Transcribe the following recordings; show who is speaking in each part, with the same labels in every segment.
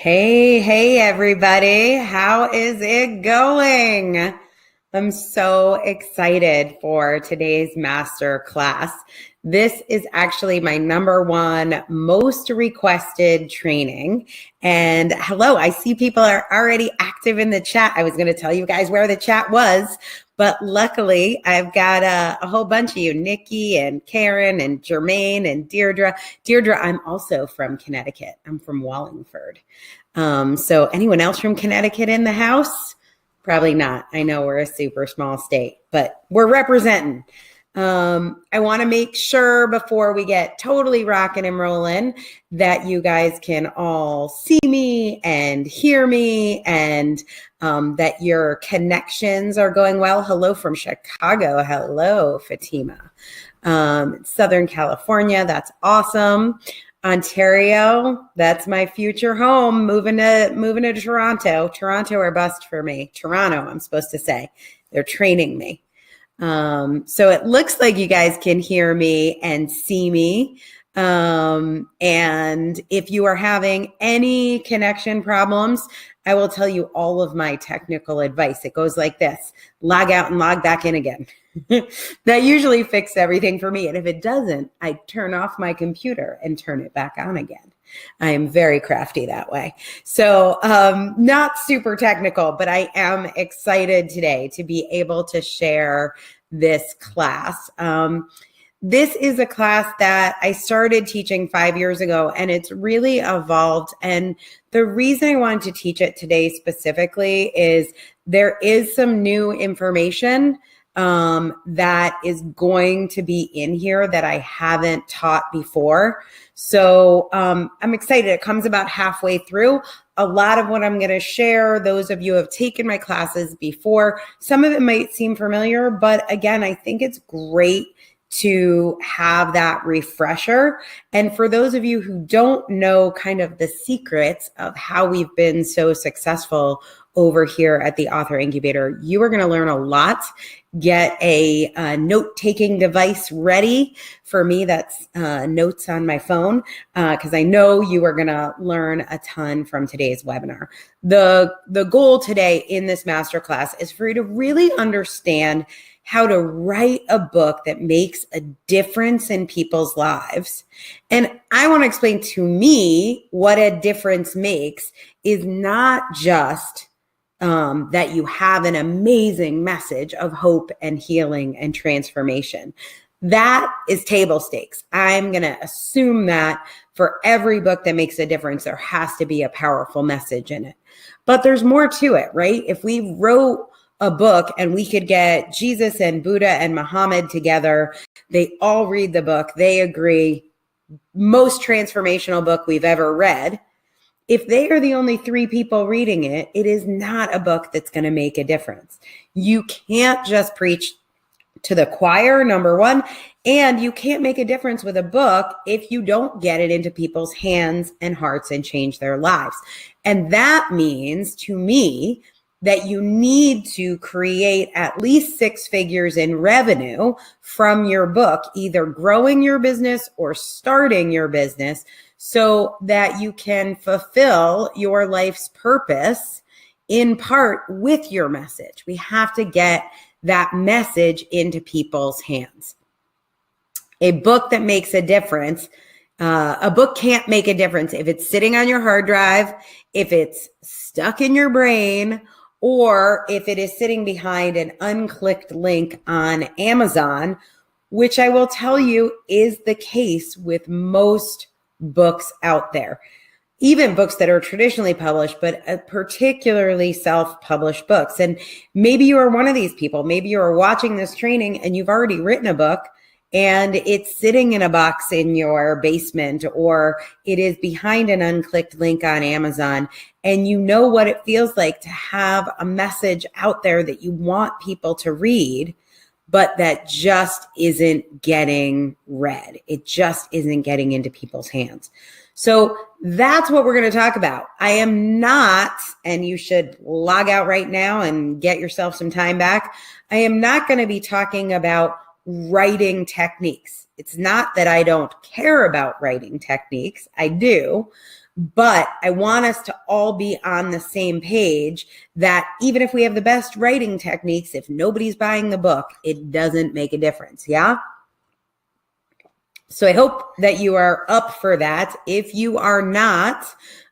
Speaker 1: Hey, everybody. How is it going? I'm so excited for today's masterclass. This is actually my number one most requested training. And hello, I see people are already active in the chat. I was going to tell you guys where the chat was, but luckily I've got a whole bunch of you, Nikki and Karen and Jermaine and Deirdre. Deirdre, I'm also from Connecticut. I'm from Wallingford. So anyone else from Connecticut in the house? Probably not. I know we're a super small state, but we're representing. I want to make sure before we get totally rocking and rolling that you guys can all see me and hear me and that your connections are going well. Hello from Chicago. Hello, Fatima. Southern California. That's awesome. Ontario, that's my future home. Moving to Toronto. Toronto or bust for me. Toronto, I'm supposed to say. They're training me. So it looks like you guys can hear me and see me. And if you are having any connection problems, I will tell you all of my technical advice. It goes like this: log out and log back in again. That usually fixes everything for me. And if it doesn't, I turn off my computer and turn it back on again. I am very crafty that way. So not super technical, but I am excited today to be able to share this class. This is a class that I started teaching 5 years ago, and it's really evolved. And the reason I wanted to teach it today specifically is there is some new information that is going to be in here that I haven't taught before. So I'm excited. It comes about halfway through. A lot of what I'm going to share, those of you who have taken my classes before, some of it might seem familiar, but again, I think it's great to have that refresher. And for those of you who don't know kind of the secrets of how we've been so successful over here at the Author Incubator, you are going to learn a lot. Get a note-taking device ready. For me, that's notes on my phone, because I know you are going to learn a ton from today's webinar. The goal today in this masterclass is for you to really understand how to write a book that makes a difference in people's lives. And I want to explain to me what a difference makes is not just that you have an amazing message of hope and healing and transformation. That is table stakes. I'm going to assume that for every book that makes a difference, there has to be a powerful message in it. But there's more to it, right? If we wrote a book and we could get Jesus and Buddha and Muhammad together, they all read the book, they agree, most transformational book we've ever read. If they are the only 3 people reading it, it is not a book that's going to make a difference. You can't just preach to the choir, number one, and you can't make a difference with a book if you don't get it into people's hands and hearts and change their lives. And that means, to me, that you need to create at least 6 figures in revenue from your book, either growing your business or starting your business, so that you can fulfill your life's purpose in part with your message. We have to get that message into people's hands. A book that makes a difference, a book can't make a difference if it's sitting on your hard drive, if it's stuck in your brain, or if it is sitting behind an unclicked link on Amazon, which I will tell you is the case with most books out there, even books that are traditionally published, but particularly self-published books. And maybe you are one of these people. Maybe you are watching this training and you've already written a book and it's sitting in a box in your basement, or it is behind an unclicked link on Amazon, and you know what it feels like to have a message out there that you want people to read, but that just isn't getting read. It just isn't getting into people's hands. So that's what we're going to talk about. I am not, and you should log out right now and get yourself some time back. I am not going to be talking about writing techniques. It's not that I don't care about writing techniques. I do. But I want us to all be on the same page that even if we have the best writing techniques, if nobody's buying the book, it doesn't make a difference. Yeah. So I hope that you are up for that. If you are not,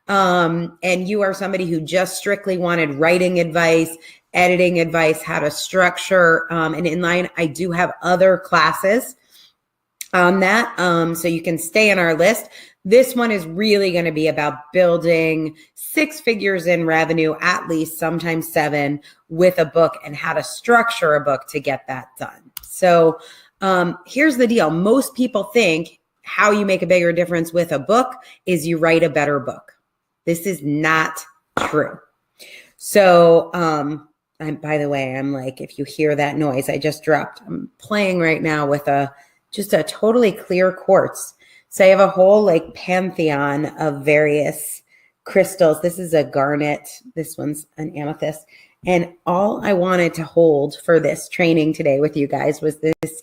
Speaker 1: and you are somebody who just strictly wanted writing advice, editing advice, how to structure an inline, I do have other classes on that. So you can stay on our list. This one is really going to be about building 6 figures in revenue, at least sometimes 7, with a book and how to structure a book to get that done. So here's the deal. Most people think how you make a bigger difference with a book is you write a better book. This is not true. So, by the way, I'm like, if you hear that noise, I just dropped, I'm playing right now with just a totally clear quartz. So I have a whole like pantheon of various crystals. This is a garnet. This one's an amethyst. And all I wanted to hold for this training today with you guys was this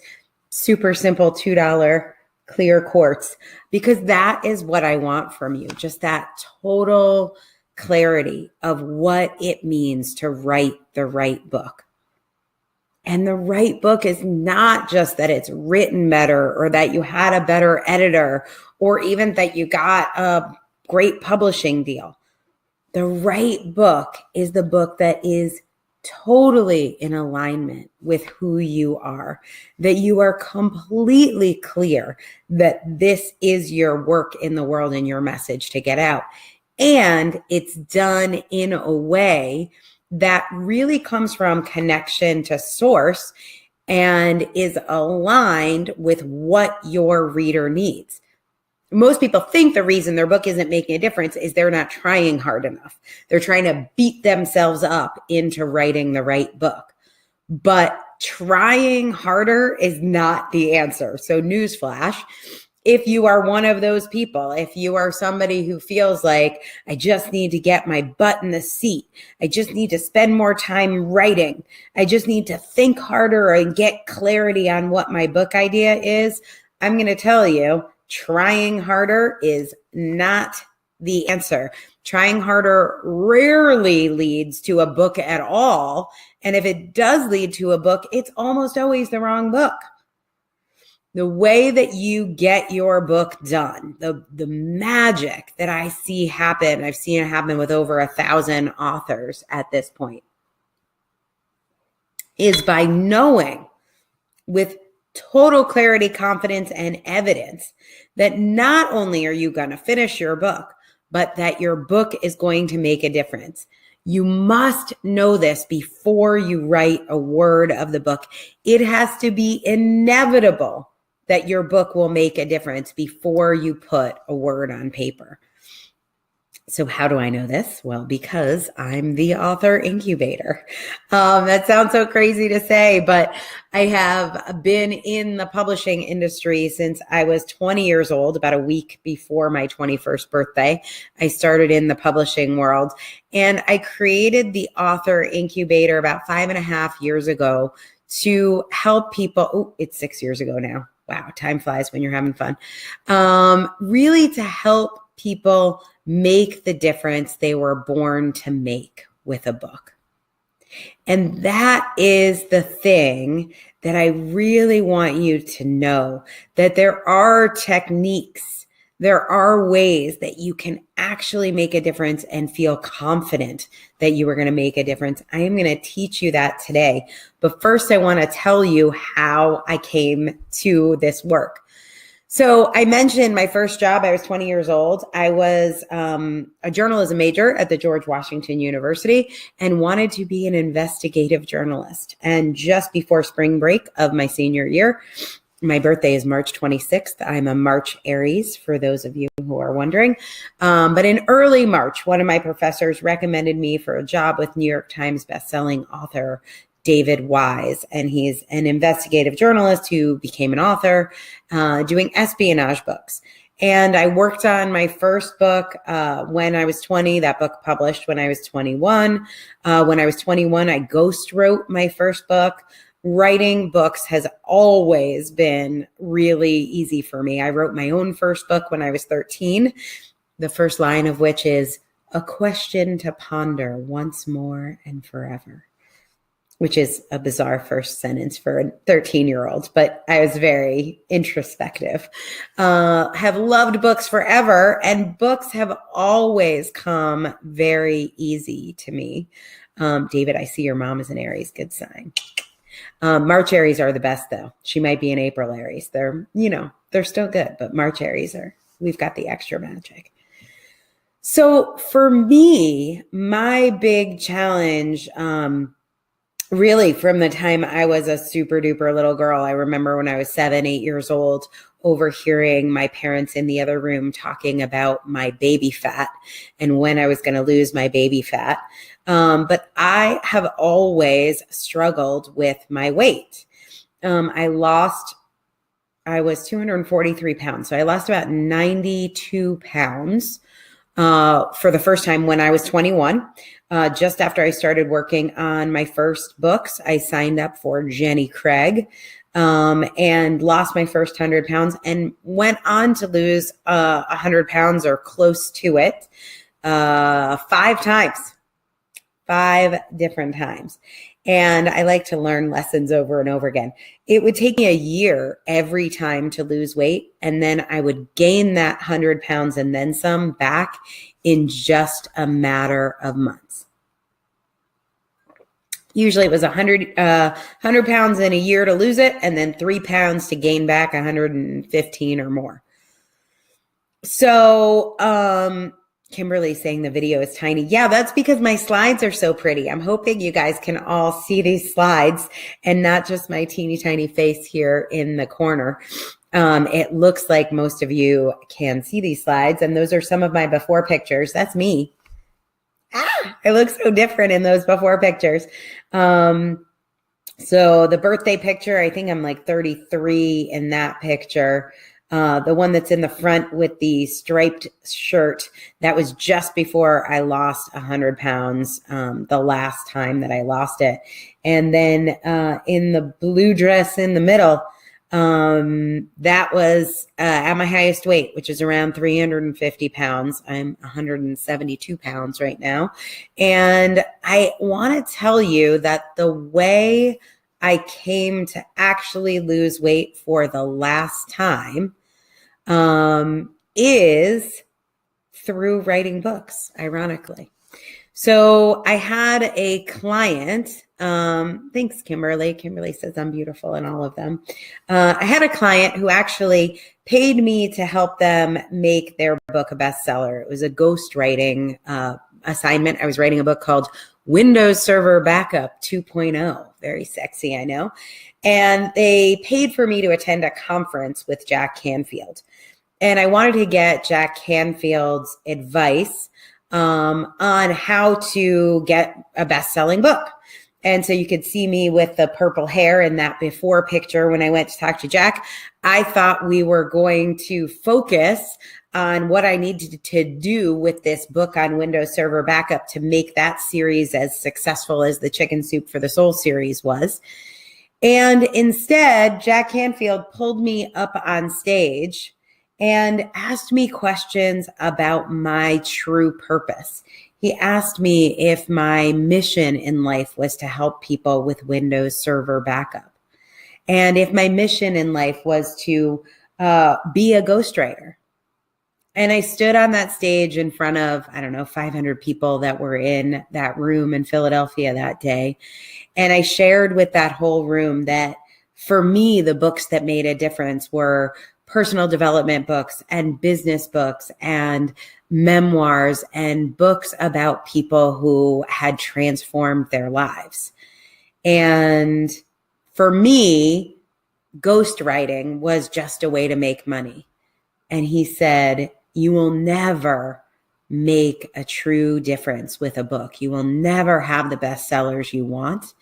Speaker 1: super simple $2 clear quartz, because that is what I want from you. Just that total clarity of what it means to write the right book. And the right book is not just that it's written better or that you had a better editor or even that you got a great publishing deal. The right book is the book that is totally in alignment with who you are, that you are completely clear that this is your work in the world and your message to get out. And it's done in a way that really comes from connection to source and is aligned with what your reader needs. Most people think the reason their book isn't making a difference is they're not trying hard enough. They're trying to beat themselves up into writing the right book. But trying harder is not the answer. So newsflash, if you are one of those people, if you are somebody who feels like, I just need to get my butt in the seat, I just need to spend more time writing, I just need to think harder and get clarity on what my book idea is, I'm going to tell you, trying harder is not the answer. Trying harder rarely leads to a book at all. And if it does lead to a book, it's almost always the wrong book. The way that you get your book done, the magic that I see happen, I've seen it happen with over 1,000 authors at this point, is by knowing with total clarity, confidence, and evidence that not only are you going to finish your book, but that your book is going to make a difference. You must know this before you write a word of the book. It has to be inevitable that your book will make a difference before you put a word on paper. So how do I know this? Well, because I'm the author incubator. That sounds so crazy to say, but I have been in the publishing industry since I was 20 years old, about a week before my 21st birthday. I started in the publishing world, and I created the author incubator about 5.5 years ago to help people. Oh, it's 6 years ago now. Wow, time flies when you're having fun. Really to help people make the difference they were born to make with a book. And that is the thing that I really want you to know, that there are techniques, there are ways that you can actually make a difference and feel confident that you are going to make a difference. I am going to teach you that today. But first, I want to tell you how I came to this work. So I mentioned my first job, I was 20 years old. I was a journalism major at the George Washington University and wanted to be an investigative journalist. And just before spring break of my senior year, my birthday is March 26th. I'm a March Aries, for those of you who are wondering. But in early March, one of my professors recommended me for a job with New York Times bestselling author David Wise, and he's an investigative journalist who became an author doing espionage books. And I worked on my first book when I was 20. That book published when I was 21. When I was 21, I ghost wrote my first book. writing books has always been really easy for me. I wrote my own first book when I was 13, the first line of which is "a question to ponder once more and forever," which is a bizarre first sentence for a 13-year-old, but I was very introspective. Have loved books forever, and books have always come very easy to me. David, I see your mom is an Aries. Good sign. March Aries are the best, though. She might be an April Aries. They're still good, but March Aries we've got the extra magic. So for me, my big challenge, really from the time I was a super duper little girl, I remember when I was 7, 8 years old, overhearing my parents in the other room talking about my baby fat and when I was going to lose my baby fat. But I have always struggled with my weight. I was 243 pounds. So I lost about 92 pounds for the first time when I was 21. Just after I started working on my first books, I signed up for Jenny Craig and lost my first 100 pounds and went on to lose 100 pounds or close to it 5 times. 5 different times. And I like to learn lessons over and over again. It would take me a year every time to lose weight. And then I would gain that 100 pounds and then some back in just a matter of months. Usually it was 100 pounds in a year to lose it, and then 3 pounds to gain back 115 or more. So, Kimberly's saying the video is tiny. Yeah, that's because my slides are so pretty. I'm hoping you guys can all see these slides and not just my teeny tiny face here in the corner. It looks like most of you can see these slides, and those are some of my before pictures. That's me. I look so different in those before pictures. So the birthday picture, I think I'm like 33 in that picture. The one that's in the front with the striped shirt, that was just before I lost 100 pounds, the last time that I lost it. And then in the blue dress in the middle, that was at my highest weight, which is around 350 pounds. I'm 172 pounds right now. And I want to tell you that the way I came to actually lose weight for the last time is through writing books, ironically. So I had a client, thanks, Kimberly. Kimberly says I'm beautiful in all of them. I had a client who actually paid me to help them make their book a bestseller. It was a ghostwriting assignment. I was writing a book called Windows Server Backup 2.0. Very sexy, I know. And they paid for me to attend a conference with Jack Canfield. And I wanted to get Jack Canfield's advice on how to get a best-selling book. And so you could see me with the purple hair in that before picture when I went to talk to Jack. I thought we were going to focus on what I needed to do with this book on Windows Server Backup to make that series as successful as the Chicken Soup for the Soul series was. And instead, Jack Canfield pulled me up on stage and asked me questions about my true purpose. He asked me if my mission in life was to help people with Windows Server Backup, and if my mission in life was to be a ghostwriter. And I stood on that stage in front of, 500 people that were in that room in Philadelphia that day. And I shared with that whole room that for me, the books that made a difference were personal development books and business books and memoirs and books about people who had transformed their lives. And for me, ghostwriting was just a way to make money. And he said, you will never make a true difference with a book. You will never have the bestsellers you want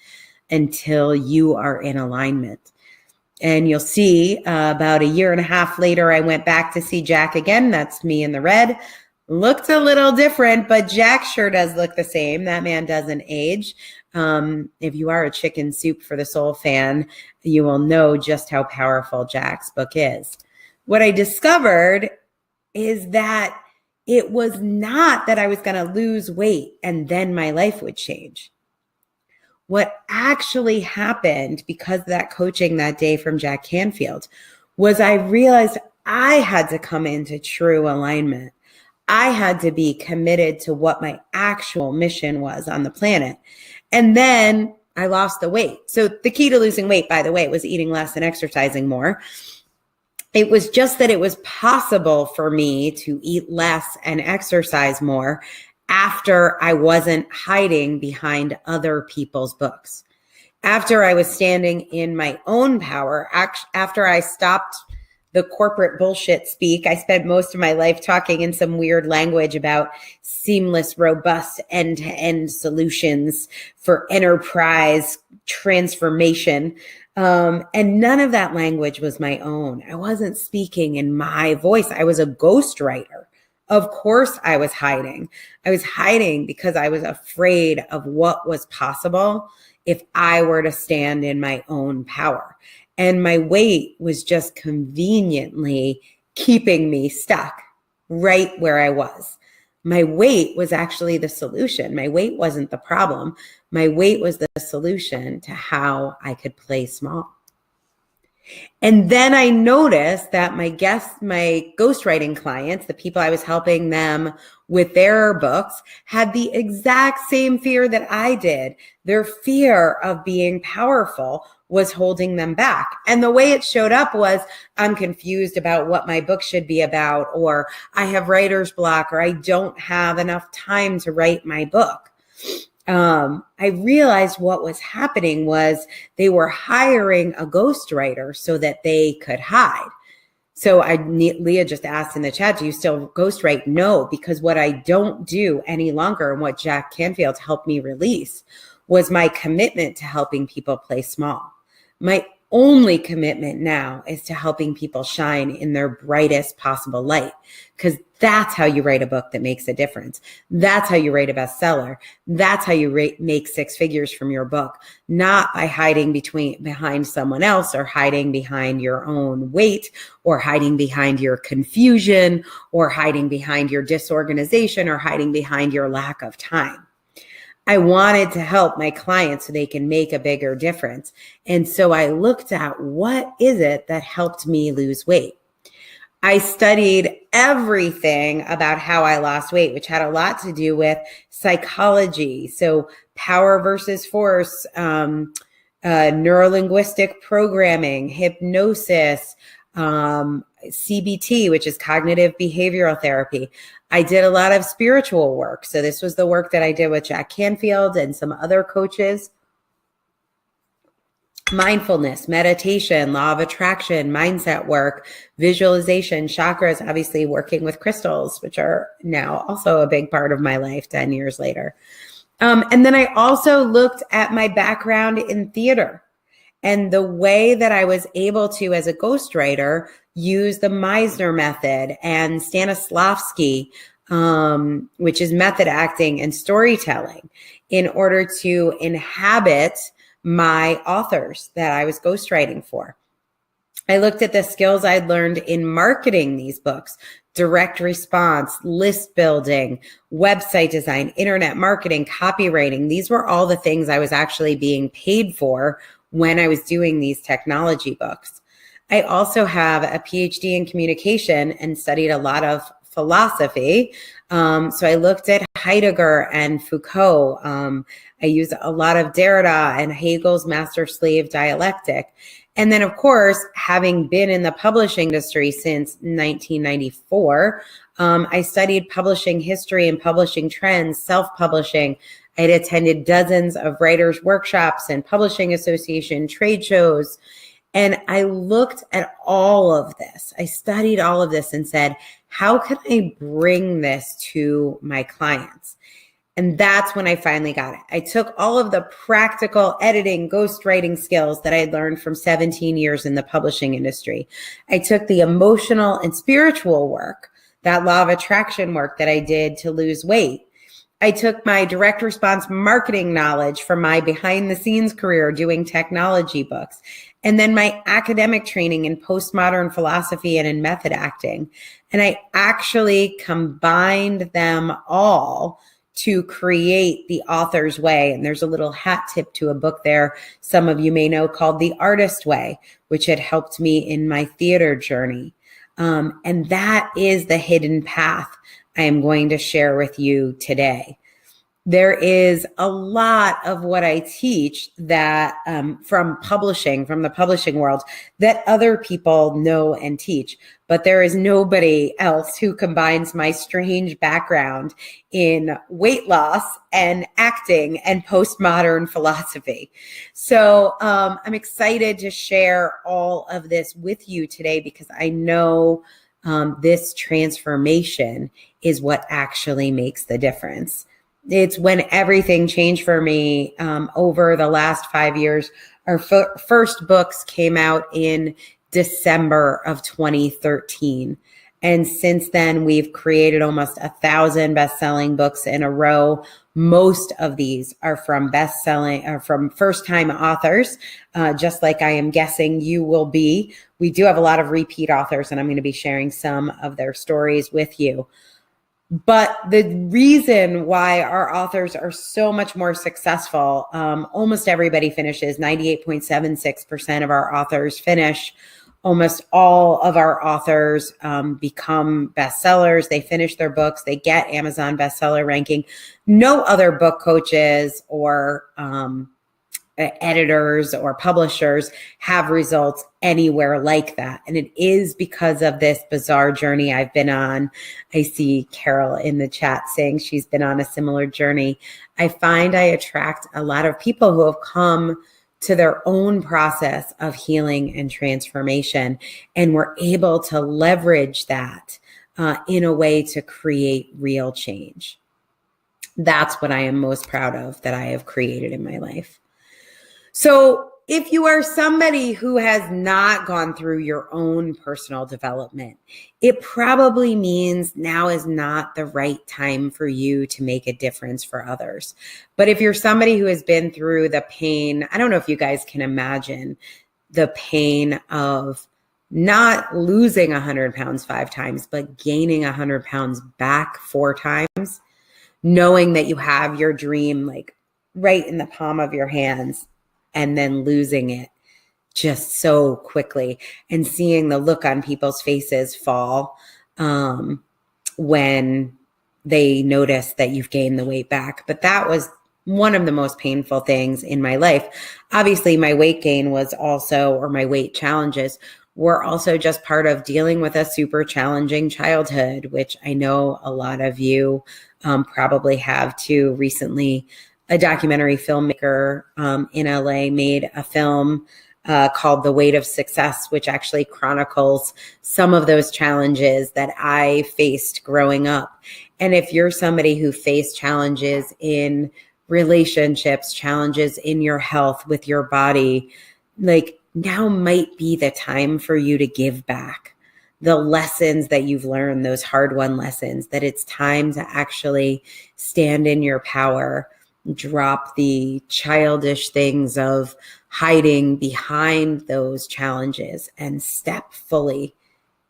Speaker 1: until you are in alignment. And you'll see about a year and a half later, I went back to see Jack again. That's me in the red. Looked a little different, but Jack sure does look the same. That man doesn't age. If you are a Chicken Soup for the Soul fan, you will know just how powerful Jack's book is. What I discovered is that it was not that I was going to lose weight and then my life would change. What actually happened because of that coaching that day from Jack Canfield was I realized I had to come into true alignment. I had to be committed to what my actual mission was on the planet. And then I lost the weight. So the key to losing weight, by the way, was eating less and exercising more. It was just that it was possible for me to eat less and exercise more after I wasn't hiding behind other people's books. After I was standing in my own power, after I stopped the corporate bullshit speak. I spent most of my life talking in some weird language about seamless, robust, end-to-end solutions for enterprise transformation. And none of that language was my own. I wasn't speaking in my voice. I was a ghostwriter. Of course I was hiding. I was hiding because I was afraid of what was possible if I were to stand in my own power. And my weight was just conveniently keeping me stuck right where I was. My weight was actually the solution. My weight wasn't the problem. My weight was the solution to how I could play small. And then I noticed that my ghostwriting clients, the people I was helping them with their books, had the exact same fear that I did. Their fear of being powerful was holding them back. And the way it showed up was, I'm confused about what my book should be about, or I have writer's block, or I don't have enough time to write my book. I realized what was happening was they were hiring a ghostwriter so that they could hide. So Leah just asked in the chat, do you still ghostwrite? No, because what I don't do any longer and what Jack Canfield helped me release was my commitment to helping people play small. My only commitment now is to helping people shine in their brightest possible light, because that's how you write a book that makes a difference. That's how you write a bestseller. That's how you make six figures from your book, not by hiding behind someone else, or hiding behind your own weight, or hiding behind your confusion, or hiding behind your disorganization, or hiding behind your lack of time. I wanted to help my clients so they can make a bigger difference. And so I looked at, what is it that helped me lose weight? I studied everything about how I lost weight, which had a lot to do with psychology. So power versus force, neurolinguistic programming, hypnosis, CBT, which is cognitive behavioral therapy. I did a lot of spiritual work. So this was the work that I did with Jack Canfield and some other coaches. Mindfulness, meditation, law of attraction, mindset work, visualization, chakras, obviously working with crystals, which are now also a big part of my life 10 years later. And then I also looked at my background in theater and the way that I was able to, as a ghostwriter, use the Meisner method and Stanislavski, which is method acting and storytelling, in order to inhabit my authors that I was ghostwriting for. I looked at the skills I'd learned in marketing these books: direct response, list building, website design, internet marketing, copywriting. These were all the things I was actually being paid for when I was doing these technology books. I also have a PhD in communication and studied a lot of philosophy. So I looked at Heidegger and Foucault. I used a lot of Derrida and Hegel's master-slave dialectic. And then, of course, having been in the publishing industry since 1994, I studied publishing history and publishing trends, self-publishing. I had attended dozens of writers' workshops and publishing association trade shows. And I looked at all of this. I studied all of this and said, how can I bring this to my clients? And that's when I finally got it. I took all of the practical editing, ghostwriting skills that I had learned from 17 years in the publishing industry. I took the emotional and spiritual work, that law of attraction work that I did to lose weight. I took my direct response marketing knowledge from my behind the scenes career doing technology books, and then my academic training in postmodern philosophy and in method acting. And I actually combined them all to create The Author's Way. And there's a little hat tip to a book there some of you may know called The Artist Way, which had helped me in my theater journey. And that is the hidden path I am going to share with you today. There is a lot of what I teach that from the publishing world, that other people know and teach. But there is nobody else who combines my strange background in weight loss and acting and postmodern philosophy. So I'm excited to share all of this with you today because I know this transformation is what actually makes the difference. It's when everything changed for me over the last 5 years. Our first books came out in December of 2013. And since then, we've created almost 1,000 best-selling books in a row. Most of these are from from first-time authors, just like I am guessing you will be. We do have a lot of repeat authors, and I'm going to be sharing some of their stories with you. But the reason why our authors are so much more successful, almost everybody finishes, 98.76% of our authors finish. Almost all of our authors become bestsellers. They finish their books. They get Amazon bestseller ranking. No other book coaches or editors or publishers have results anywhere like that. And it is because of this bizarre journey I've been on. I see Carol in the chat saying she's been on a similar journey. I find I attract a lot of people who have come to their own process of healing and transformation, and we're able to leverage that in a way to create real change. That's what I am most proud of that I have created in my life. So if you are somebody who has not gone through your own personal development, it probably means now is not the right time for you to make a difference for others. But if you're somebody who has been through the pain, I don't know if you guys can imagine the pain of not losing 100 pounds 5 times, but gaining 100 pounds back 4 times, knowing that you have your dream like right in the palm of your hands, and then losing it just so quickly and seeing the look on people's faces fall when they notice that you've gained the weight back. But that was one of the most painful things in my life. Obviously, my weight gain was also, or my weight challenges were also just part of dealing with a super challenging childhood, which I know a lot of you probably have too. Recently, a documentary filmmaker in LA made a film called The Weight of Success, which actually chronicles some of those challenges that I faced growing up. And if you're somebody who faced challenges in relationships, challenges in your health with your body, like now might be the time for you to give back the lessons that you've learned, those hard-won lessons, that it's time to actually stand in your power, drop the childish things of hiding behind those challenges and step fully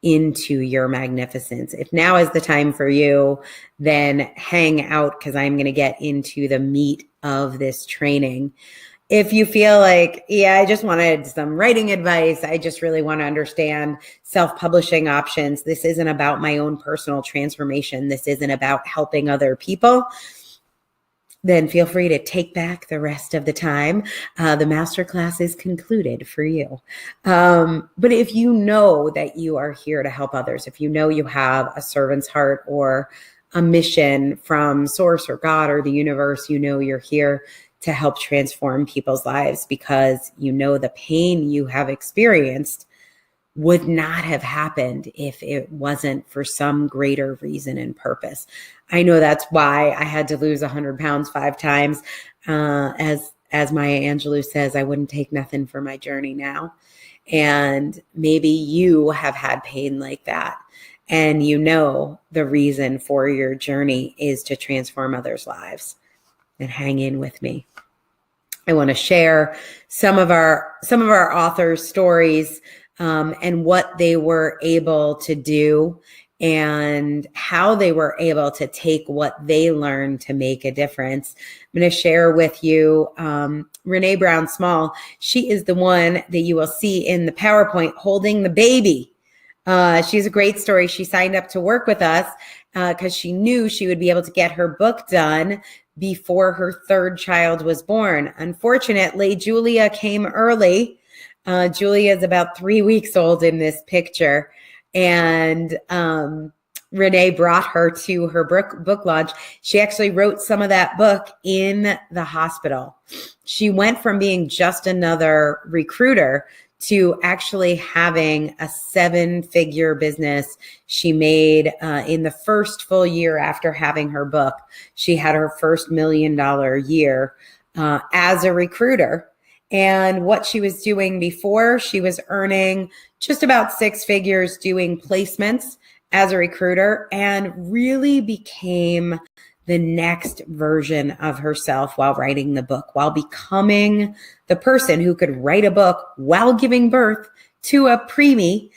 Speaker 1: into your magnificence. If now is the time for you, then hang out because I'm going to get into the meat of this training. If you feel like, yeah, I just wanted some writing advice, I just really want to understand self-publishing options, this isn't about my own personal transformation, this isn't about helping other people, then feel free to take back the rest of the time. The masterclass is concluded for you. But if you know that you are here to help others, if you know you have a servant's heart or a mission from source or God or the universe, you know you're here to help transform people's lives because you know the pain you have experienced would not have happened if it wasn't for some greater reason and purpose. I know that's why I had to lose 100 pounds 5 times. As Maya Angelou says, I wouldn't take nothing for my journey now. And maybe you have had pain like that. and you know the reason for your journey is to transform others' lives. And hang in with me. I want to share some of our authors' stories and what they were able to do and how they were able to take what they learned to make a difference. I'm going to share with you Renee Brown Small. She is the one that you will see in the PowerPoint holding the baby. She's a great story. She signed up to work with us because she knew she would be able to get her book done before her third child was born. Unfortunately, Julia came early. Julia is about 3 weeks old in this picture. And Renee brought her to her book launch. She actually wrote some of that book in the hospital. She went from being just another recruiter to actually having a 7-figure business she made in the first full year after having her book. She had her first $1 million year as a recruiter. And what she was doing before, she was earning just about 6 figures doing placements as a recruiter, and really became the next version of herself while writing the book, while becoming the person who could write a book while giving birth to a preemie.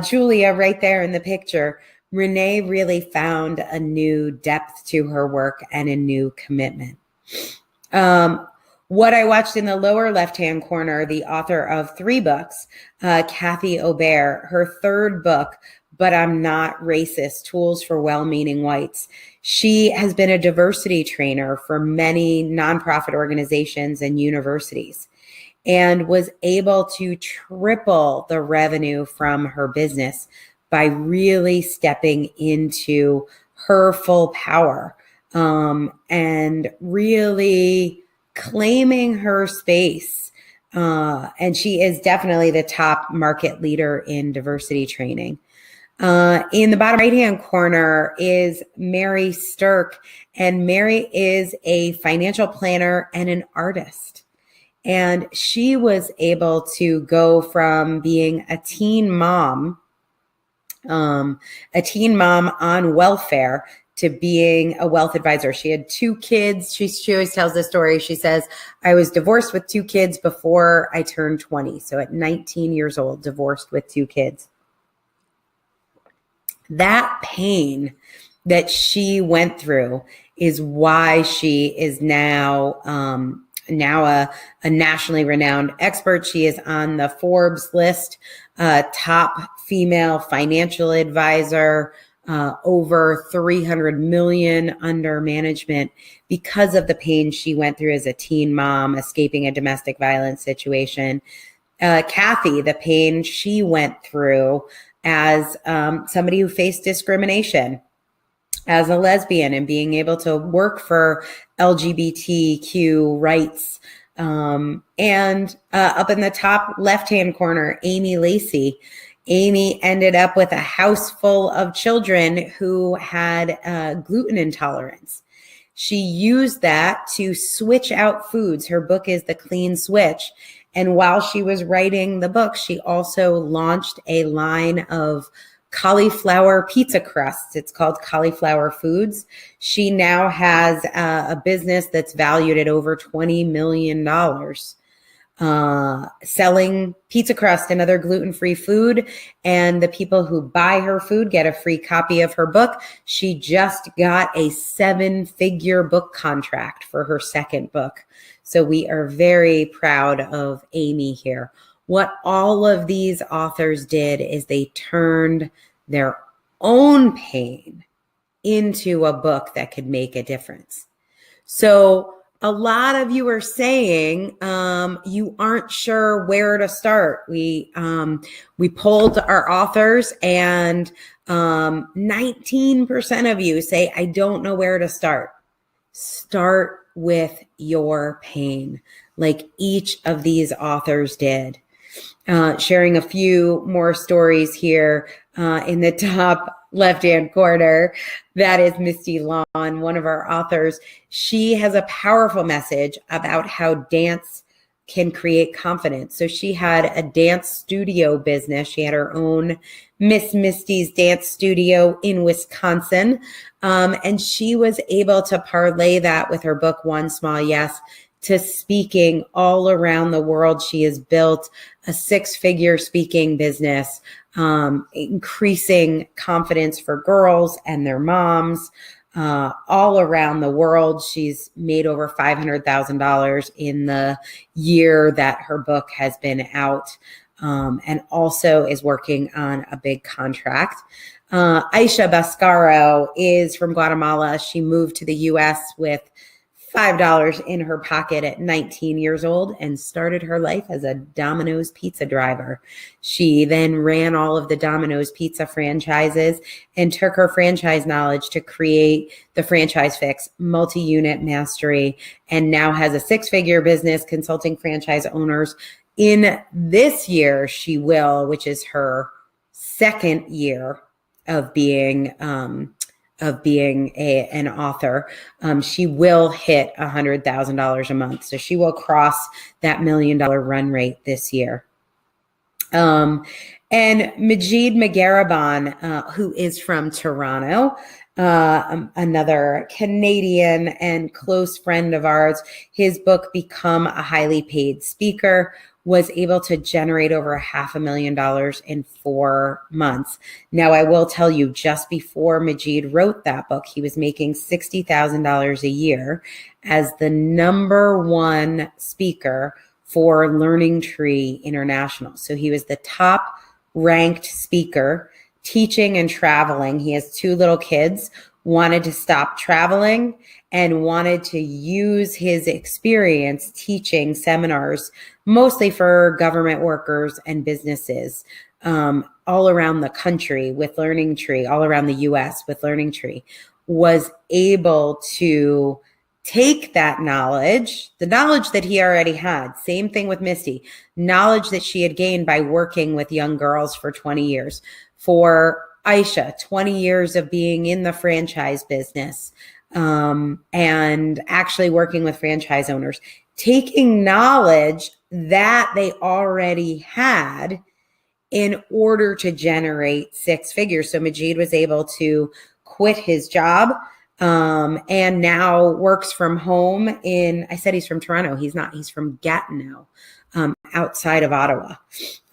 Speaker 1: Julia, right there in the picture, Renee really found a new depth to her work and a new commitment. What I watched in the lower left-hand corner, the author of 3 books, Kathy Obear, her third book, But I'm Not Racist, Tools for Well-Meaning Whites. She has been a diversity trainer for many nonprofit organizations and universities, and was able to triple the revenue from her business by really stepping into her full power and really claiming her space. And she is definitely the top market leader in diversity training. In the bottom right-hand corner is Mary Stirk, and Mary is a financial planner and an artist. And she was able to go from being a teen mom on welfare to being a wealth advisor. She had 2 kids. She always tells this story. She says, I was divorced with 2 kids before I turned 20. So at 19 years old, divorced with 2 kids. That pain that she went through is why she is now a nationally renowned expert. She is on the Forbes list, top female financial advisor, over 300 million under management because of the pain she went through as a teen mom, escaping a domestic violence situation. Kathy, the pain she went through as somebody who faced discrimination as a lesbian and being able to work for LGBTQ rights. And up in the top left-hand corner, Amy Lacey. Amy ended up with a house full of children who had gluten intolerance. She used that to switch out foods. Her book is The Clean Switch. And while she was writing the book, she also launched a line of cauliflower pizza crusts. It's called Cauliflower Foods. She now has a business that's valued at over $20 million, selling pizza crust and other gluten-free food. And the people who buy her food get a free copy of her book. She just got a 7-figure book contract for her second book. So we are very proud of Amy here. What all of these authors did is they turned their own pain into a book that could make a difference. So a lot of you are saying you aren't sure where to start. We polled our authors, and 19% of you say, I don't know where to start. Start with your pain, like each of these authors did. Sharing a few more stories here in the top left-hand corner. That is Misty Lawn, one of our authors. She has a powerful message about how dance can create confidence. So she had a dance studio business. She had her own Miss Misty's dance studio in Wisconsin. And she was able to parlay that with her book, One Small Yes, to speaking all around the world. She has built a 6-figure speaking business, increasing confidence for girls and their moms. All around the world. She's made over $500,000 in the year that her book has been out, and also is working on a big contract. Aisha Bascaro is from Guatemala. She moved to the U.S. with $5 in her pocket at 19 years old and started her life as a Domino's pizza driver. She then ran all of the Domino's pizza franchises and took her franchise knowledge to create the Franchise Fix, multi-unit mastery, and now has a 6-figure business consulting franchise owners. In this year, she will, which is her second year of being an author, she will hit $100,000 a month. So she will cross that $1 million run rate this year. And Majid Magaraban, who is from Toronto, another Canadian and close friend of ours, his book, Become a Highly Paid Speaker, was able to generate over $500,000 in 4 months. Now, I will tell you, just before Majid wrote that book, he was making $60,000 a year as the #1 speaker for Learning Tree International. So he was the top ranked speaker, teaching and traveling. He has 2 little kids, wanted to stop traveling and wanted to use his experience teaching seminars, mostly for government workers and businesses, all around the country with Learning Tree, all around the US with Learning Tree, was able to take that knowledge, the knowledge that he already had, same thing with Misty, knowledge that she had gained by working with young girls for 20 years. For Aisha, 20 years of being in the franchise business, and actually working with franchise owners, taking knowledge that they already had in order to generate 6 figures. So Majid was able to quit his job, and now works from home I said he's from Toronto. He's not, he's from Gatineau, outside of Ottawa.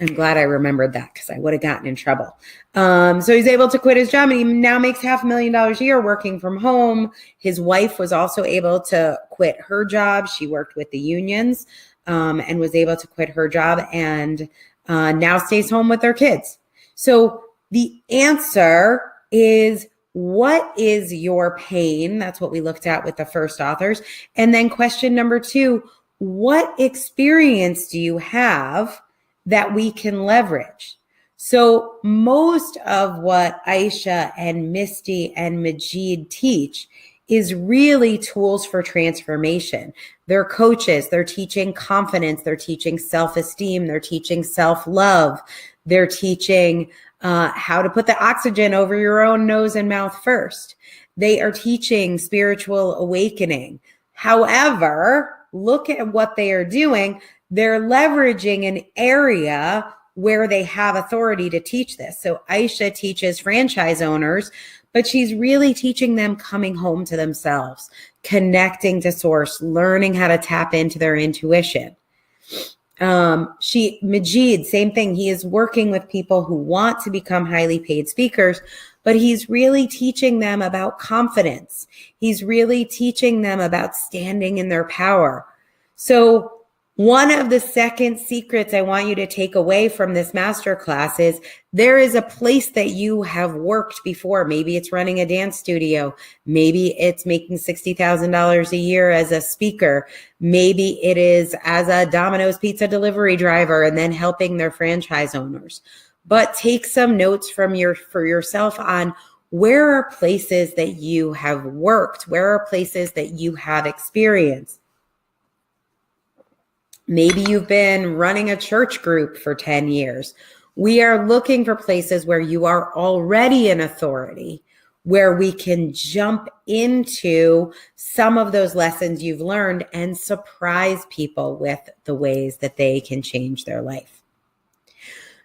Speaker 1: I'm glad I remembered that because I would have gotten in trouble. So he's able to quit his job and he now makes $500,000 a year working from home. His wife was also able to quit her job. She worked with the unions, and was able to quit her job and now stays home with their kids. So the answer is, what is your pain? That's what we looked at with the first authors. And then question number 2, what experience do you have that we can leverage? So most of what Aisha and Misty and Majid teach is really tools for transformation. They're coaches. They're teaching confidence. They're teaching self-esteem. They're teaching self-love. They're teaching how to put the oxygen over your own nose and mouth first. They are teaching spiritual awakening. However, look at what they are doing. They're leveraging an area where they have authority to teach this. So Aisha teaches franchise owners, but she's really teaching them coming home to themselves, connecting to source, learning how to tap into their intuition. Majid, same thing. He is working with people who want to become highly paid speakers, but he's really teaching them about confidence. He's really teaching them about standing in their power. So one of the second secrets I want you to take away from this masterclass is there is a place that you have worked before. Maybe it's running a dance studio. Maybe it's making $60,000 a year as a speaker. Maybe it is as a Domino's pizza delivery driver and then helping their franchise owners. But take some notes for yourself on where are places that you have worked? Where are places that you have experienced? Maybe you've been running a church group for 10 years. We are looking for places where you are already an authority, where we can jump into some of those lessons you've learned and surprise people with the ways that they can change their life.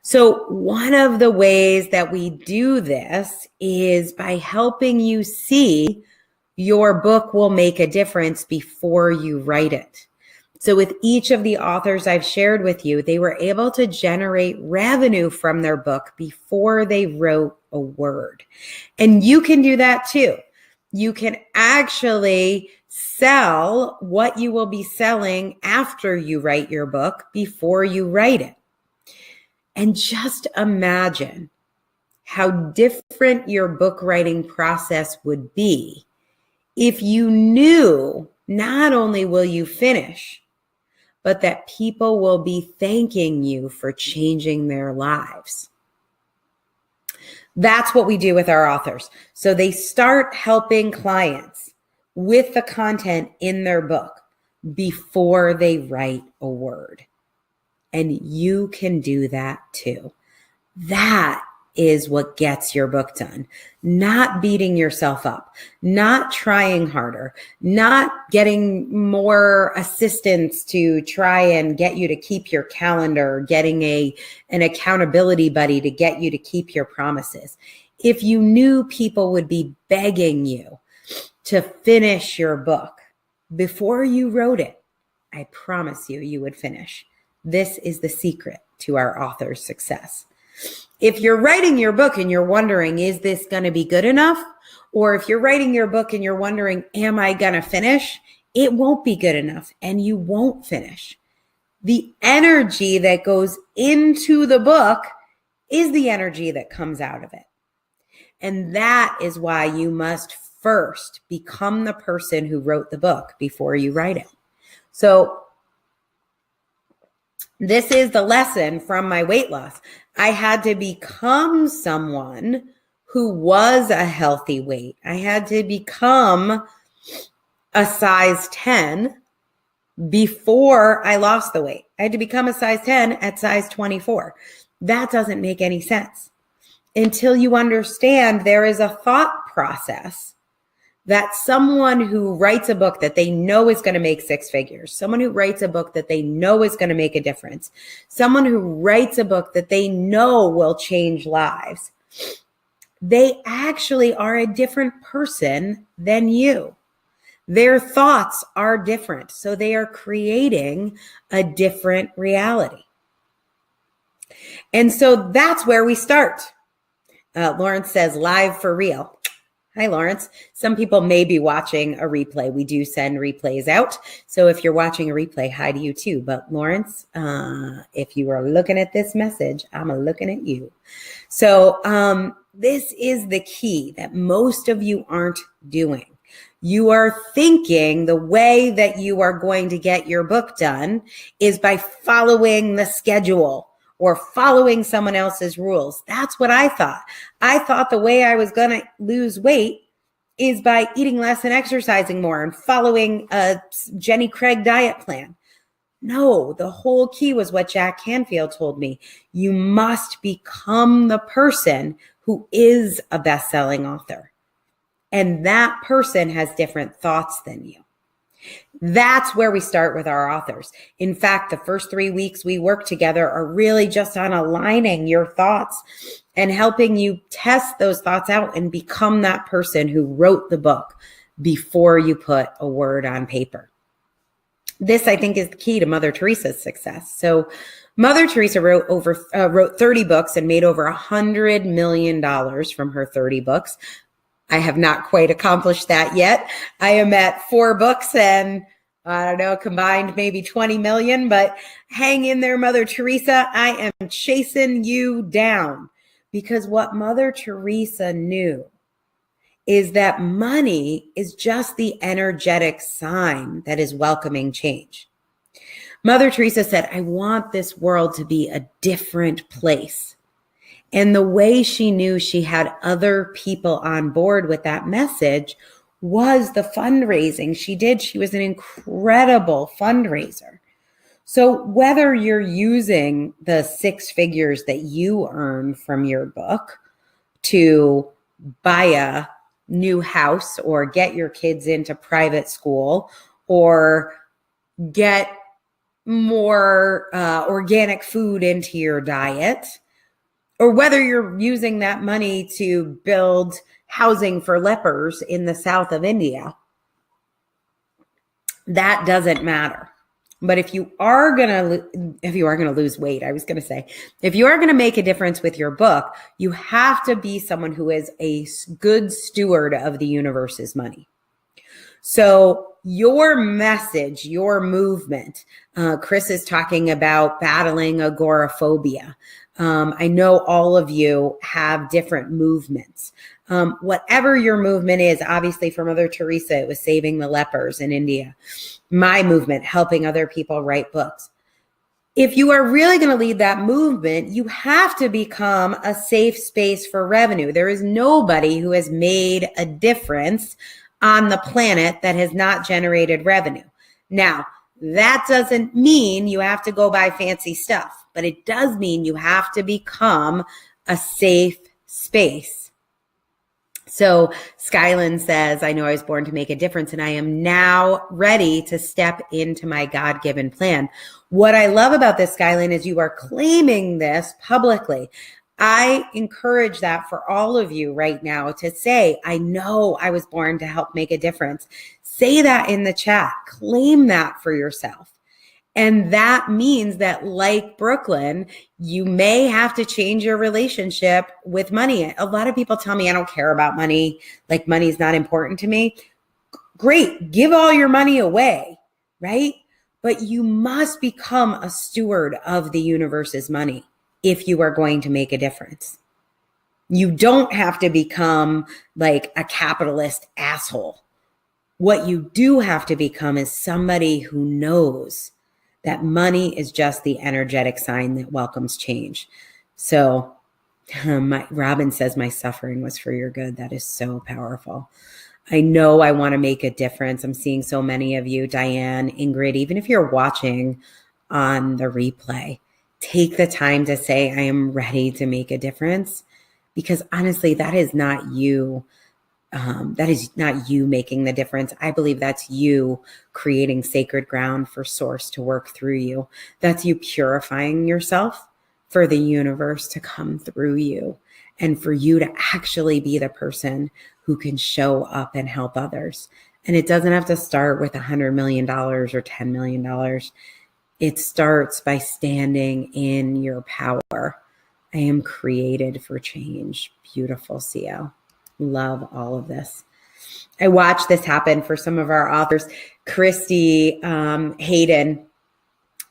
Speaker 1: So one of the ways that we do this is by helping you see your book will make a difference before you write it. So with each of the authors I've shared with you, they were able to generate revenue from their book before they wrote a word. And you can do that too. You can actually sell what you will be selling after you write your book before you write it. And just imagine how different your book writing process would be if you knew not only will you finish, but that people will be thanking you for changing their lives. That's what we do with our authors. So they start helping clients with the content in their book before they write a word. And you can do that too. That is what gets your book done. Not beating yourself up, not trying harder, not getting more assistants to try and get you to keep your calendar, getting an accountability buddy to get you to keep your promises. If you knew people would be begging you to finish your book before you wrote it, I promise you would finish. This is the secret to our author's success. If you're writing your book and you're wondering, is this going to be good enough? Or if you're writing your book and you're wondering, am I going to finish? It won't be good enough and you won't finish. The energy that goes into the book is the energy that comes out of it. And that is why you must first become the person who wrote the book before you write it. So this is the lesson from my weight loss. I had to become someone who was a healthy weight. I had to become a size 10 before I lost the weight. I had to become a size 10 at size 24. That doesn't make any sense until you understand there is a thought process that someone who writes a book that they know is going to make six figures, someone who writes a book that they know is going to make a difference, someone who writes a book that they know will change lives, they actually are a different person than you. Their thoughts are different, so they are creating a different reality. And so that's where we start. Lawrence says, live for real. Hi, Lawrence. Some people may be watching a replay. We do send replays out. So if you're watching a replay, hi to you too. But Lawrence, if you are looking at this message, I'm looking at you. So this is the key that most of you aren't doing. You are thinking the way that you are going to get your book done is by following the schedule or following someone else's rules. That's what I thought. I thought the way I was going to lose weight is by eating less and exercising more and following a Jenny Craig diet plan. No, the whole key was what Jack Canfield told me. You must become the person who is a best-selling author. And that person has different thoughts than you. That's where we start with our authors. In fact, the first 3 weeks we work together are really just on aligning your thoughts and helping you test those thoughts out and become that person who wrote the book before you put a word on paper. This, I think, is the key to Mother Teresa's success. So Mother Teresa wrote 30 books and made over $100 million from her 30 books. I have not quite accomplished that yet. I am at 4 books and I don't know, combined maybe 20 million, but hang in there, Mother Teresa. I am chasing you down because what Mother Teresa knew is that money is just the energetic sign that is welcoming change. Mother Teresa said, I want this world to be a different place. And the way she knew she had other people on board with that message was the fundraising she did. She was an incredible fundraiser. So whether you're using the 6 figures that you earn from your book to buy a new house or get your kids into private school or get more organic food into your diet, or whether you're using that money to build housing for lepers in the south of India, that doesn't matter. But if you are going to lose weight, if you are going to make a difference with your book, you have to be someone who is a good steward of the universe's money. So your message, your movement, Chris is talking about battling agoraphobia. I know all of you have different movements. Whatever your movement is, obviously for Mother Teresa, it was saving the lepers in India. My movement, helping other people write books. If you are really going to lead that movement, you have to become a safe space for revenue. There is nobody who has made a difference on the planet that has not generated revenue. Now, that doesn't mean you have to go buy fancy stuff, but it does mean you have to become a safe space. So Skyland says, I know I was born to make a difference and I am now ready to step into my God-given plan. What I love about this, Skyland, is you are claiming this publicly. I encourage that for all of you right now to say, I know I was born to help make a difference. Say that in the chat. Claim that for yourself. And that means that, like Brooklyn, you may have to change your relationship with money. A lot of people tell me I don't care about money, like money is not important to me. Great, give all your money away, right? But you must become a steward of the universe's money if you are going to make a difference. You don't have to become like a capitalist asshole. What you do have to become is somebody who knows that money is just the energetic sign that welcomes change. So Robin says, my suffering was for your good. That is so powerful. I know I want to make a difference. I'm seeing so many of you, Diane, Ingrid, even if you're watching on the replay, take the time to say, I am ready to make a difference. Because honestly, that is not you. That is not you making the difference. I believe that's you creating sacred ground for source to work through you. That's you purifying yourself for the universe to come through you and for you to actually be the person who can show up and help others. And it doesn't have to start with $100 million or $10 million. It starts by standing in your power. I am created for change. Beautiful, CL. Love all of this. I watched this happen for some of our authors. Christy Hayden,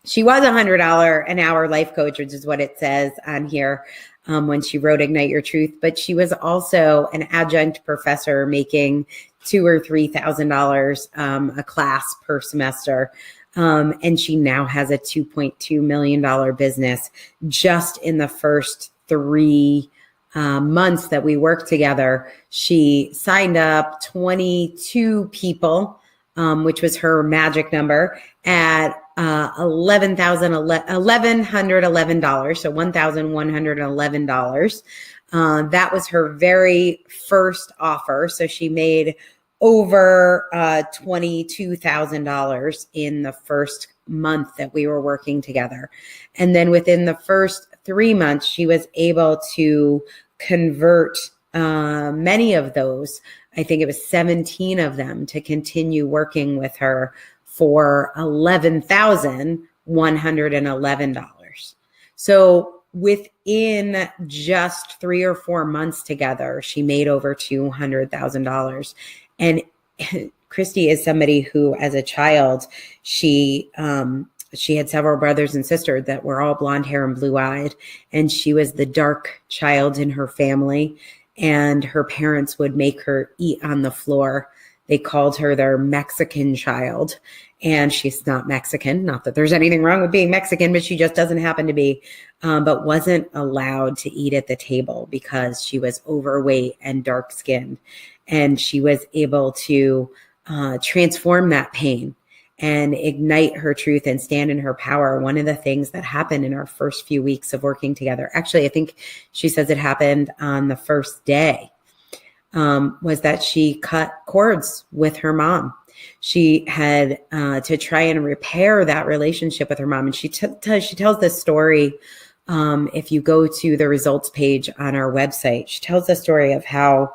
Speaker 1: she was $100 an hour life coach, which is what it says on here when she wrote Ignite Your Truth. But she was also an adjunct professor making $2,000 or $3,000 a class per semester. And she now has a $2.2 million business just in the first 3 months that we worked together. She signed up 22 people, which was her magic number, at $1,111, so $1,111. That was her very first offer. So she made over $22,000 in the first month that we were working together. And then within the first 3 months, she was able to convert many of those. I think it was 17 of them to continue working with her for $11,111. So within just 3 or 4 months together, she made over $200,000. And Christy is somebody who, as a child, she had several brothers and sisters that were all blonde hair and blue-eyed, and she was the dark child in her family, and her parents would make her eat on the floor. They called her their Mexican child, and she's not Mexican. Not that there's anything wrong with being Mexican, but she just doesn't happen to be, but wasn't allowed to eat at the table because she was overweight and dark-skinned. And she was able to transform that pain and ignite her truth and stand in her power. One of the things that happened in our first few weeks of working together, actually, I think she says it happened on the first day. was that she cut cords with her mom. She had to try and repair that relationship with her mom. And she tells this story. If you go to the results page on our website, she tells the story of how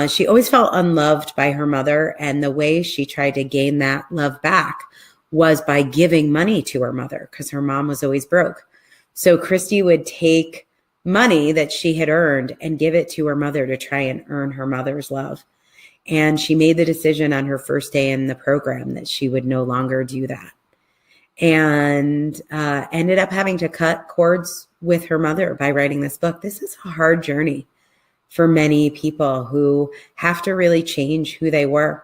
Speaker 1: she always felt unloved by her mother. And the way she tried to gain that love back was by giving money to her mother, because her mom was always broke. So Christy would take money that she had earned and give it to her mother to try and earn her mother's love. And she made the decision on her first day in the program that she would no longer do that, and ended up having to cut cords with her mother by writing this book. This is a hard journey for many people who have to really change who they were.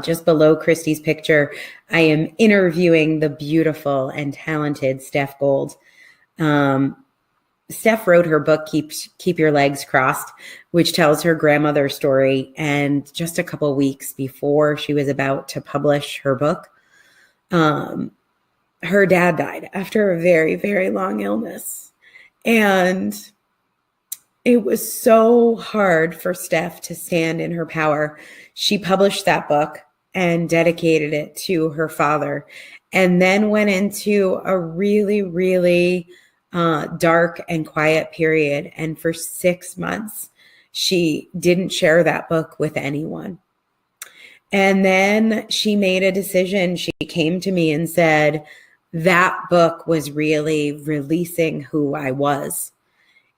Speaker 1: Just below Christy's picture, I am interviewing the beautiful and talented Steph Gold. Steph wrote her book, Keep Your Legs Crossed, which tells her grandmother's story. And just a couple weeks before she was about to publish her book, her dad died after a very, very long illness. And it was so hard for Steph to stand in her power. She published that book and dedicated it to her father, and then went into a really, really dark and quiet period. And for 6 months, she didn't share that book with anyone. And then she made a decision. She came to me and said, that book was really releasing who I was.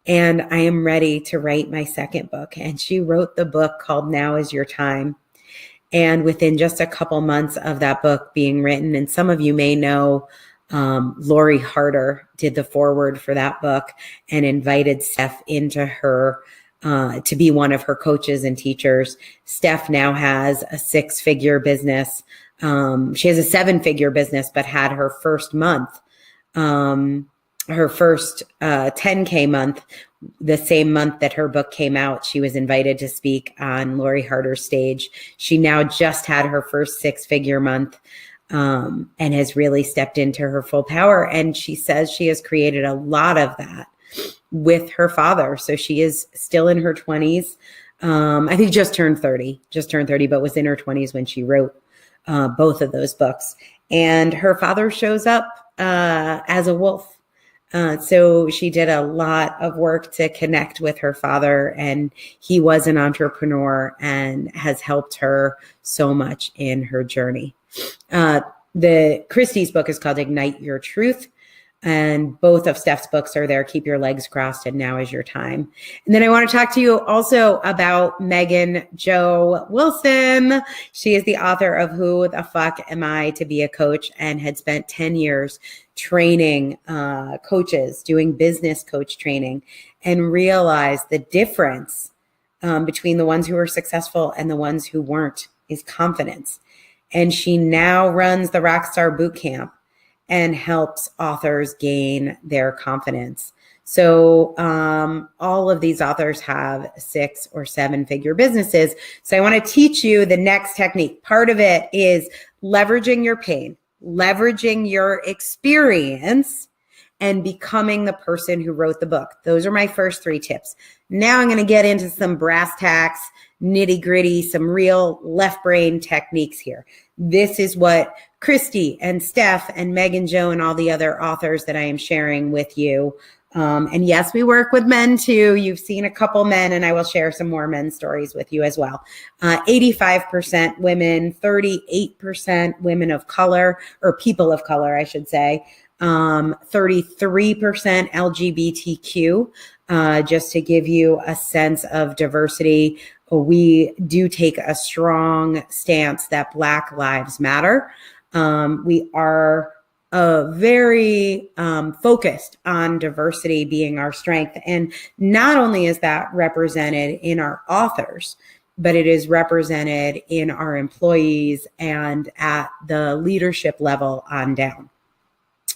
Speaker 1: And I am ready to write my second book. And she wrote the book called Now Is Your Time. And within just a couple months of that book being written, and some of you may know, Lori Harder did the foreword for that book and invited Steph into her to be one of her coaches and teachers. Steph now has a 6-figure business. She has a 7-figure business, but had her first month, her first 10K month, the same month that her book came out. She was invited to speak on Lori Harder's stage. She now just had her first 6-figure month. And has really stepped into her full power. And she says she has created a lot of that with her father. So she is still in her 20s. I think just turned 30, but was in her 20s when she wrote both of those books. And her father shows up as a wolf. So she did a lot of work to connect with her father, and he was an entrepreneur and has helped her so much in her journey. The Christie's book is called Ignite Your Truth, and both of Steph's books are there, Keep Your Legs Crossed and Now Is Your Time. And then I want to talk to you also about Megan Jo Wilson. She is the author of Who the Fuck Am I to Be a Coach, and had spent 10 years training coaches, doing business coach training, and realized the difference between the ones who were successful and the ones who weren't is confidence. And she now runs the Rockstar Bootcamp and helps authors gain their confidence. So all of these authors have 6 or 7-figure businesses. So I want to teach you the next technique. Part of it is leveraging your pain, leveraging your experience, and becoming the person who wrote the book. Those are my first 3 tips. Now I'm going to get into some brass tacks, nitty gritty, some real left brain techniques here. This is what Christy and Steph and Megan Jo and all the other authors that I am sharing with you. And yes, we work with men too. You've seen a couple men, and I will share some more men stories with you as well. 85% women, 38% women of color, or people of color, I should say. 33% LGBTQ, just to give you a sense of diversity. We do take a strong stance that Black Lives Matter. We are very focused on diversity being our strength. And not only is that represented in our authors, but it is represented in our employees and at the leadership level on down.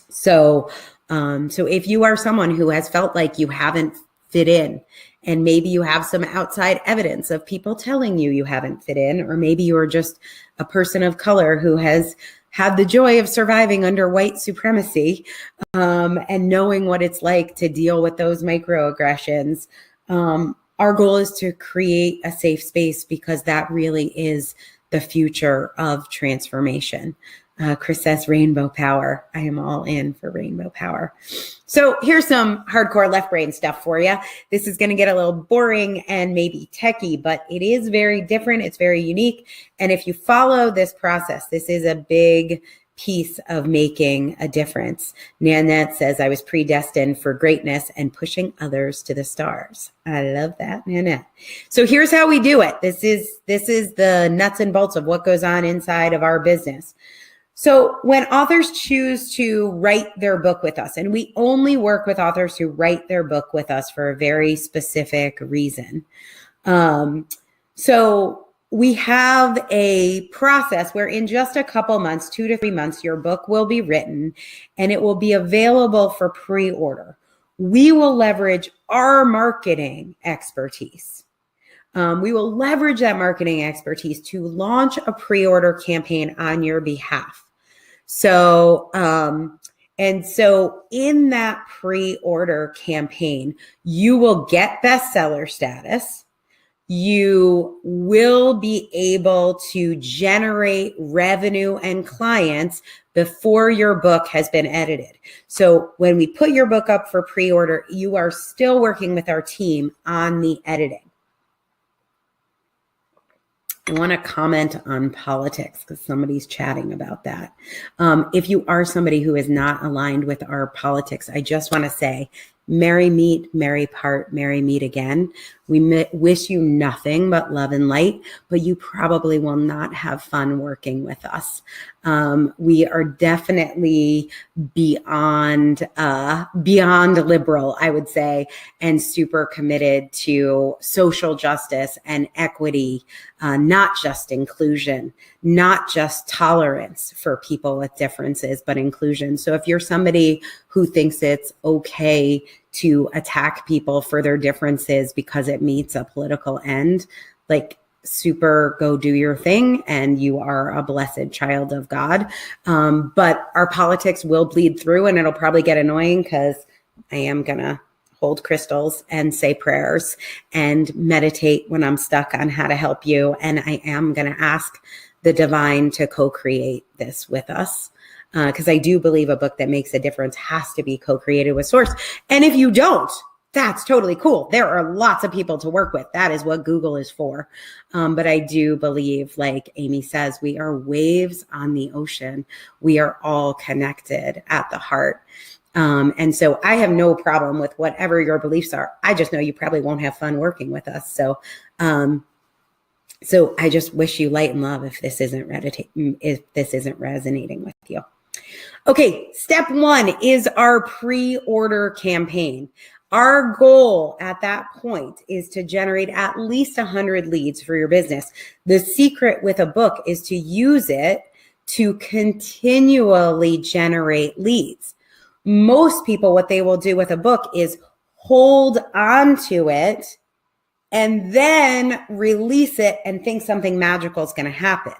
Speaker 1: So if you are someone who has felt like you haven't fit in, and maybe you have some outside evidence of people telling you haven't fit in, or maybe you're just a person of color who has had the joy of surviving under white supremacy and knowing what it's like to deal with those microaggressions, Our goal is to create a safe space because that really is the future of transformation. Chris says rainbow power. I am all in for rainbow power. So here's some hardcore left brain stuff for you. This is going to get a little boring and maybe techie, but it is very different. It's very unique. And if you follow this process, this is a big piece of making a difference. Nanette says, I was predestined for greatness and pushing others to the stars. I love that, Nanette. So here's how we do it. This is the nuts and bolts of what goes on inside of our business. So when authors choose to write their book with us, and we only work with authors who write their book with us for a very specific reason. So we have a process where in just a couple months, 2 to 3 months, your book will be written and it will be available for pre-order. We will leverage our marketing expertise. We will leverage that marketing expertise to launch a pre-order campaign on your behalf. So in that pre-order campaign, you will get bestseller status. You will be able to generate revenue and clients before your book has been edited. So when we put your book up for pre-order, you are still working with our team on the editing. I want to comment on politics because somebody's chatting about that. If you are somebody who is not aligned with our politics, I just want to say, merry meet, merry part, merry meet again. We wish you nothing but love and light, but you probably will not have fun working with us. We are definitely beyond liberal, I would say, and super committed to social justice and equity, not just inclusion, not just tolerance for people with differences, but inclusion. So if you're somebody who thinks it's okay to attack people for their differences because it meets a political end, like super go do your thing and you are a blessed child of God. But our politics will bleed through and it'll probably get annoying because I am going to hold crystals and say prayers and meditate when I'm stuck on how to help you. And I am going to ask the divine to co-create this with us. Because I do believe a book that makes a difference has to be co-created with source. And if you don't, that's totally cool. There are lots of people to work with. That is what Google is for. But I do believe, like Amy says, we are waves on the ocean. We are all connected at the heart. And so I have no problem with whatever your beliefs are. I just know you probably won't have fun working with us. So I just wish you light and love if this isn't resonating with you. Okay, step 1 is our pre-order campaign. Our goal at that point is to generate at least 100 leads for your business. The secret with a book is to use it to continually generate leads. Most people, what they will do with a book is hold on to it and then release it and think something magical is going to happen.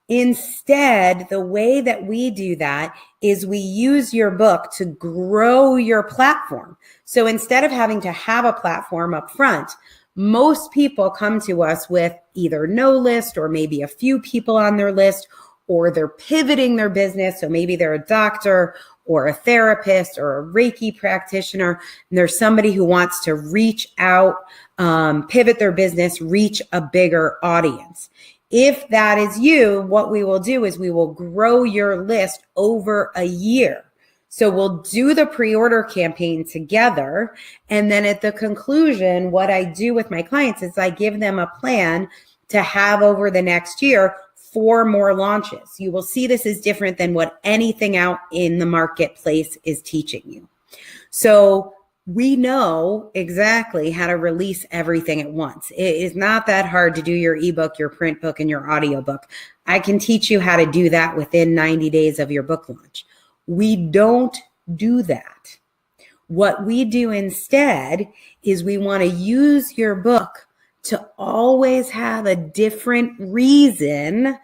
Speaker 1: Instead, the way that we do that is we use your book to grow your platform. So instead of having to have a platform up front, most people come to us with either no list or maybe a few people on their list, or they're pivoting their business. So maybe they're a doctor or a therapist or a Reiki practitioner, and there's somebody who wants to reach out, pivot their business, reach a bigger audience. If that is you, what we will do is we will grow your list over a year. So we'll do the pre-order campaign together. And then at the conclusion, what I do with my clients is I give them a plan to have over the next year 4 more launches. You will see this is different than what anything out in the marketplace is teaching you. So we know exactly how to release everything at once. It is not that hard to do your ebook, your print book, and your audiobook. I can teach you how to do that within 90 days of your book launch. We don't do that. What we do instead is we want to use your book to always have a different reason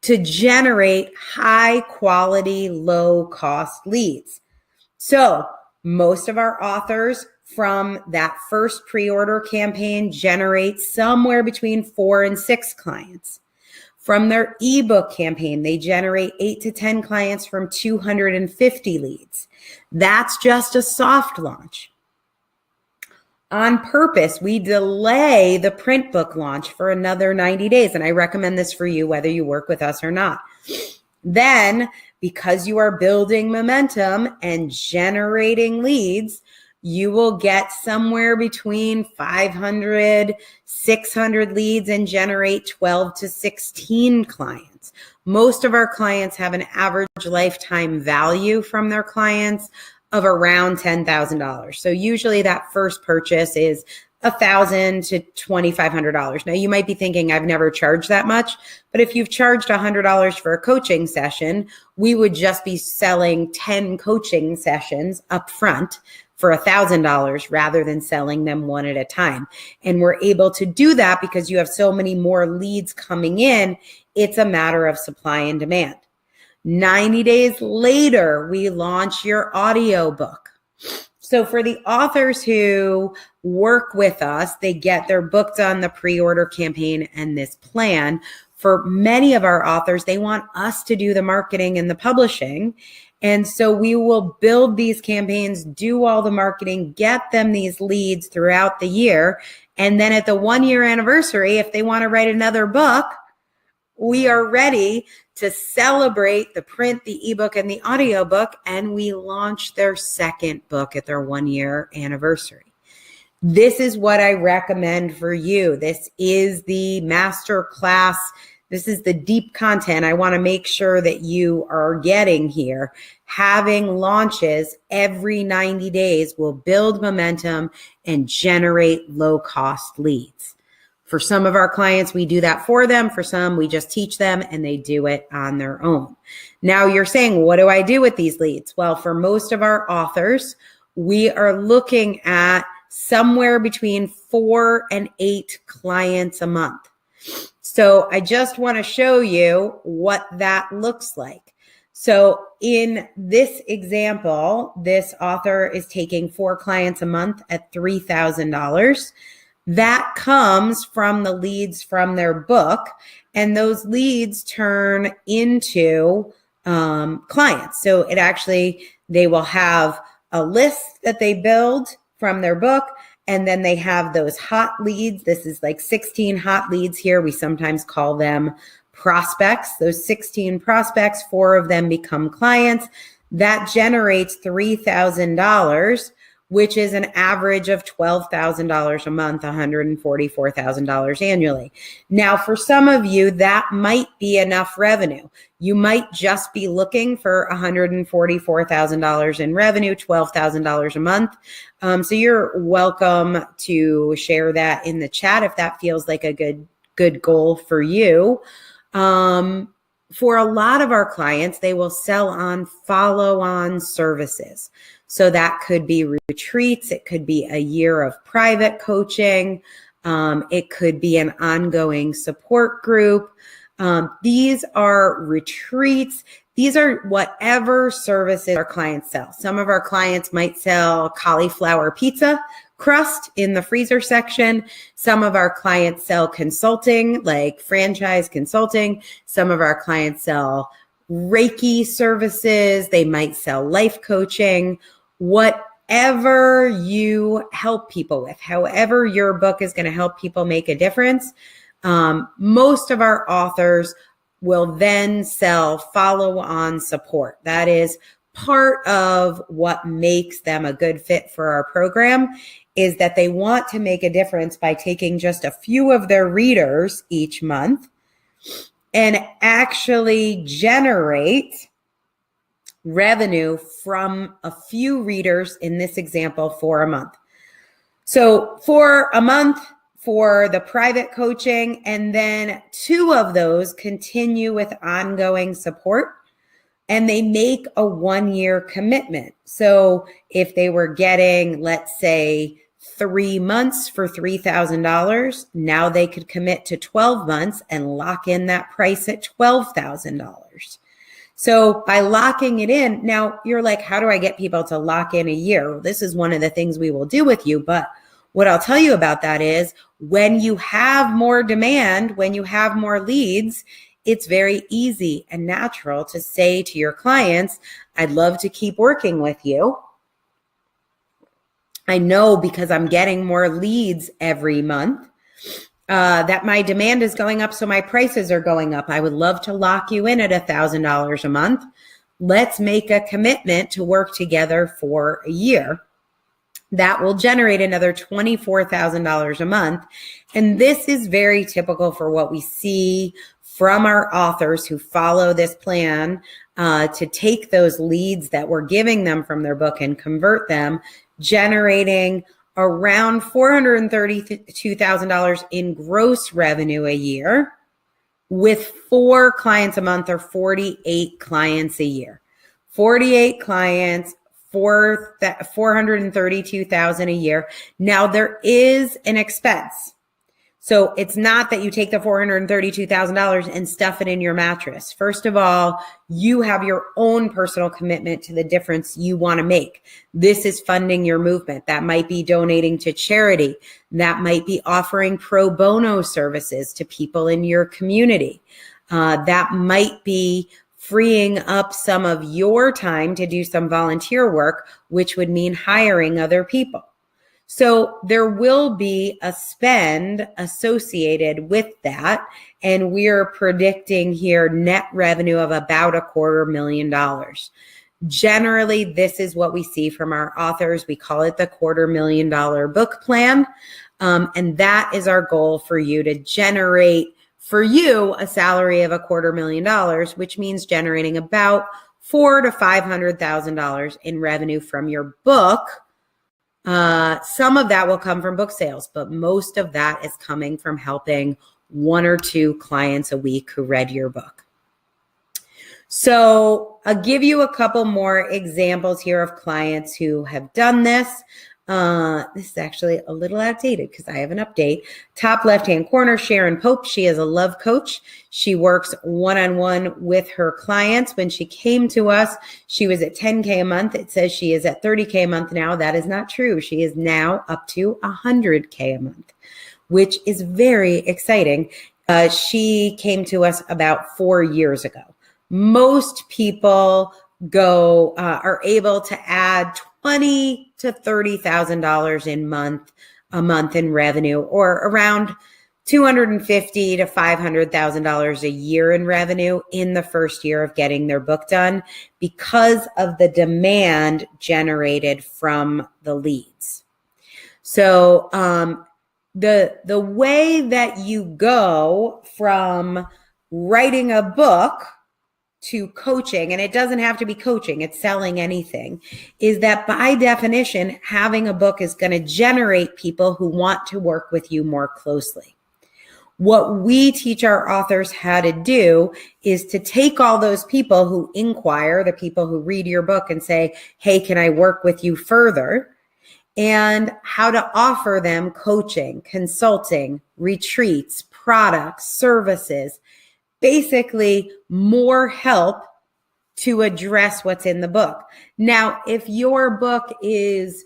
Speaker 1: to generate high quality, low cost leads. So most of our authors from that first pre-order campaign generate somewhere between 4 and 6 clients. From their ebook campaign, they generate 8 to 10 clients from 250 leads. That's just a soft launch. On purpose, we delay the print book launch for another 90 days. And I recommend this for you, whether you work with us or not. Then, because you are building momentum and generating leads, you will get somewhere between 500, 600 leads and generate 12 to 16 clients. Most of our clients have an average lifetime value from their clients of around $10,000. So usually that first purchase is $1,000 to $2,500. Now you might be thinking, I've never charged that much, but if you've charged $100 for a coaching session, we would just be selling 10 coaching sessions up front for $1,000 rather than selling them one at a time. And we're able to do that because you have so many more leads coming in. It's a matter of supply and demand. 90 days later, we launch your audiobook. So for the authors who work with us, they get their book done, the pre-order campaign, and this plan. For many of our authors, they want us to do the marketing and the publishing. And so we will build these campaigns, do all the marketing, get them these leads throughout the year. And then at the 1-year anniversary, if they want to write another book, we are ready to celebrate the print, the ebook, and the audiobook, and we launch their second book at their 1-year anniversary. This is what I recommend for you. This is the masterclass. This is the deep content I want to make sure that you are getting here. Having launches every 90 days will build momentum and generate low-cost leads. For some of our clients, we do that for them. For some, we just teach them and they do it on their own. Now you're saying, what do I do with these leads? Well, for most of our authors, we are looking at somewhere between 4 and 8 clients a month. So I just want to show you what that looks like. So in this example, this author is taking 4 clients a month at $3,000. That comes from the leads from their book, and those leads turn into clients. So it actually, they will have a list that they build from their book, and then they have those hot leads. This is like 16 hot leads here. We sometimes call them prospects. Those 16 prospects, 4 of them become clients. That generates $3,000, which is an average of $12,000 a month, $144,000 annually. Now, for some of you, that might be enough revenue. You might just be looking for $144,000 in revenue, $12,000 a month. So you're welcome to share that in the chat if that feels like a good goal for you. For a lot of our clients, they will sell on follow-on services. So that could be retreats. It could be a year of private coaching. It could be an ongoing support group. These are retreats. These are whatever services our clients sell. Some of our clients might sell cauliflower pizza crust in the freezer section. Some of our clients sell consulting, like franchise consulting. Some of our clients sell Reiki services. They might sell life coaching. Whatever you help people with, however your book is going to help people make a difference, most of our authors will then sell follow-on support. That is part of what makes them a good fit for our program, is that they want to make a difference by taking just a few of their readers each month and actually generate revenue from a few readers, in this example, for a month. So for a month for the private coaching, and then 2 of those continue with ongoing support, and they make a 1-year commitment. So if they were getting, let's say, 3 months for $3,000, now they could commit to 12 months and lock in that price at $12,000. So by locking it in, now you're like, how do I get people to lock in a year? Well, this is one of the things we will do with you. But what I'll tell you about that is when you have more demand, when you have more leads, it's very easy and natural to say to your clients, I'd love to keep working with you. I know because I'm getting more leads every month that my demand is going up, so my prices are going up. I would love to lock you in at $1,000 a month. Let's make a commitment to work together for a year. That will generate another $24,000 a month. And this is very typical for what we see from our authors who follow this plan to take those leads that we're giving them from their book and convert them, generating around $432,000 in gross revenue a year with 4 clients a month or 48 clients a year. 48 clients, $432,000 a year. Now there is an expense. So it's not that you take the $432,000 and stuff it in your mattress. First of all, you have your own personal commitment to the difference you want to make. This is funding your movement. That might be donating to charity. That might be offering pro bono services to people in your community. That might be freeing up some of your time to do some volunteer work, which would mean hiring other people. So there will be a spend associated with that. And we're predicting here net revenue of about $250,000. Generally, this is what we see from our authors. We call it the $250,000 book plan. And that is our goal for you to generate for you a salary of $250,000, which means generating about $400,000 to $500,000 in revenue from your book. Some of that will come from book sales, but most of that is coming from helping 1 or 2 clients a week who read your book. So I'll give you a couple more examples here of clients who have done this. This is actually a little outdated because I have an update. Top left-hand corner, Sharon Pope. She is a love coach. She works one-on-one with her clients. When she came to us, she was at $10K a month. It says she is at $30K a month now. That is not true. She is now up to $100K a month, which is very exciting. She came to us about 4 years ago. Most people are able to add $20,000 to $30,000 a month in revenue, or around $250,000 to $500,000 a year in revenue in the first year of getting their book done because of the demand generated from the leads. So the way that you go from writing a book to coaching, and it doesn't have to be coaching, it's selling anything, is that by definition, having a book is going to generate people who want to work with you more closely. What we teach our authors how to do is to take all those people who inquire, the people who read your book and say, hey, can I work with you further? And how to offer them coaching, consulting, retreats, products, services, basically more help to address what's in the book. Now, if your book is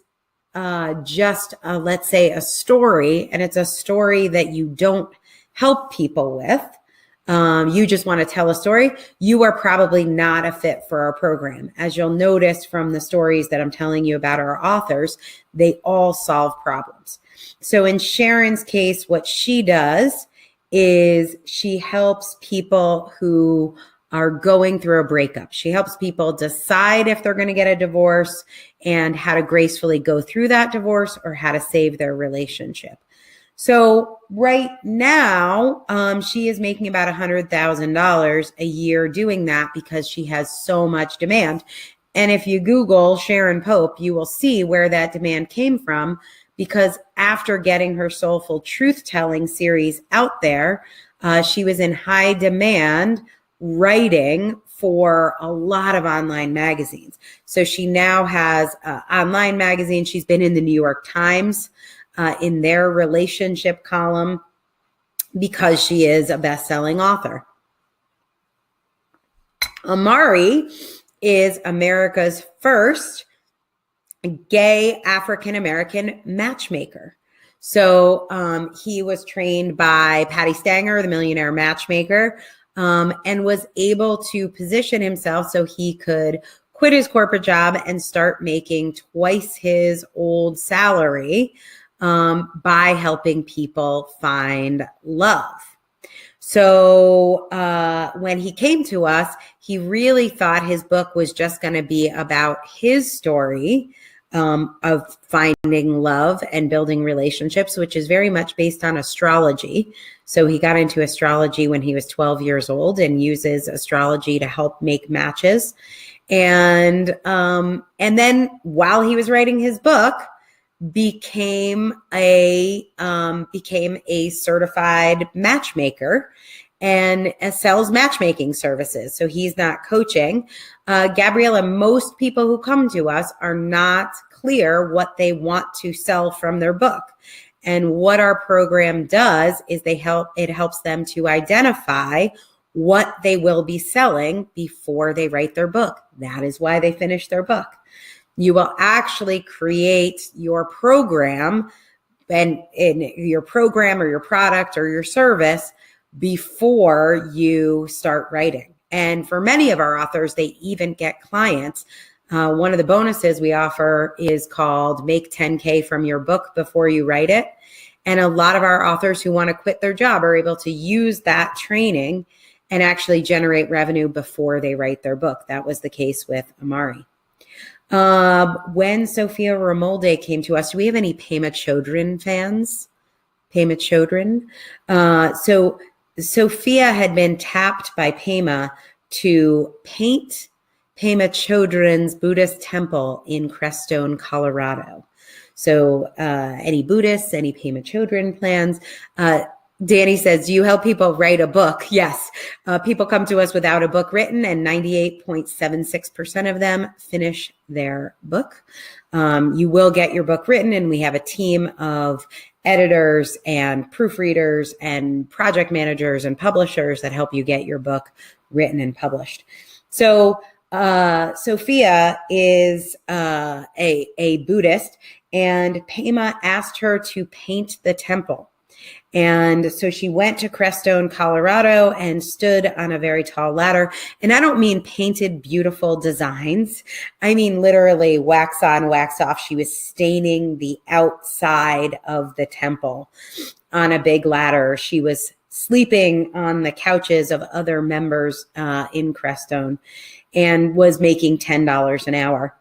Speaker 1: just, let's say, a story, and it's a story that you don't help people with, you just want to tell a story, you are probably not a fit for our program. As you'll notice from the stories that I'm telling you about our authors, they all solve problems. So in Sharon's case, what she does is she helps people who are going through a breakup. She helps people decide if they're going to get a divorce and how to gracefully go through that divorce or how to save their relationship. So right now, she is making about $100,000 a year doing that because she has so much demand. And if you Google Sharon Pope, you will see where that demand came from, because after getting her Soulful Truth-Telling series out there, she was in high demand writing for a lot of online magazines. So she now has online magazines. She's been in the New York Times in their relationship column because she is a best-selling author. Amari is America's first gay African-American matchmaker. So he was trained by Patty Stanger, the millionaire matchmaker, and was able to position himself so he could quit his corporate job and start making twice his old salary by helping people find love. So when he came to us, he really thought his book was just going to be about his story of finding love and building relationships, which is very much based on astrology. So he got into astrology when he was 12 years old and uses astrology to help make matches. And then while he was writing his book, became a certified matchmaker and sells matchmaking services. So he's not coaching. Gabriella, most people who come to us are not clear what they want to sell from their book. And what our program does is it helps them to identify what they will be selling before they write their book. That is why they finish their book. You will actually create your program and in your program or your product or your service before you start writing. And for many of our authors, they even get clients. One of the bonuses we offer is called Make 10K from your book before you write it. And a lot of our authors who want to quit their job are able to use that training and actually generate revenue before they write their book. That was the case with Amari. When Sophia Ramolde came to us, do we have any Pema Chodron fans? Pema Chodron. So Sophia had been tapped by Pema to paint Pema Chodron's Buddhist temple in Crestone, Colorado. So any Buddhists, any Pema Chodron plans? Danny says, do you help people write a book? Yes. People come to us without a book written, and 98.76% of them finish their book. You will get your book written, and we have a team of editors and proofreaders and project managers and publishers that help you get your book written and published. So Sophia is a Buddhist, and Pema asked her to paint the temple. And so she went to Crestone, Colorado, and stood on a very tall ladder. And I don't mean painted beautiful designs. I mean literally wax on, wax off. She was staining the outside of the temple on a big ladder. She was sleeping on the couches of other members in Crestone and was making $10 an hour.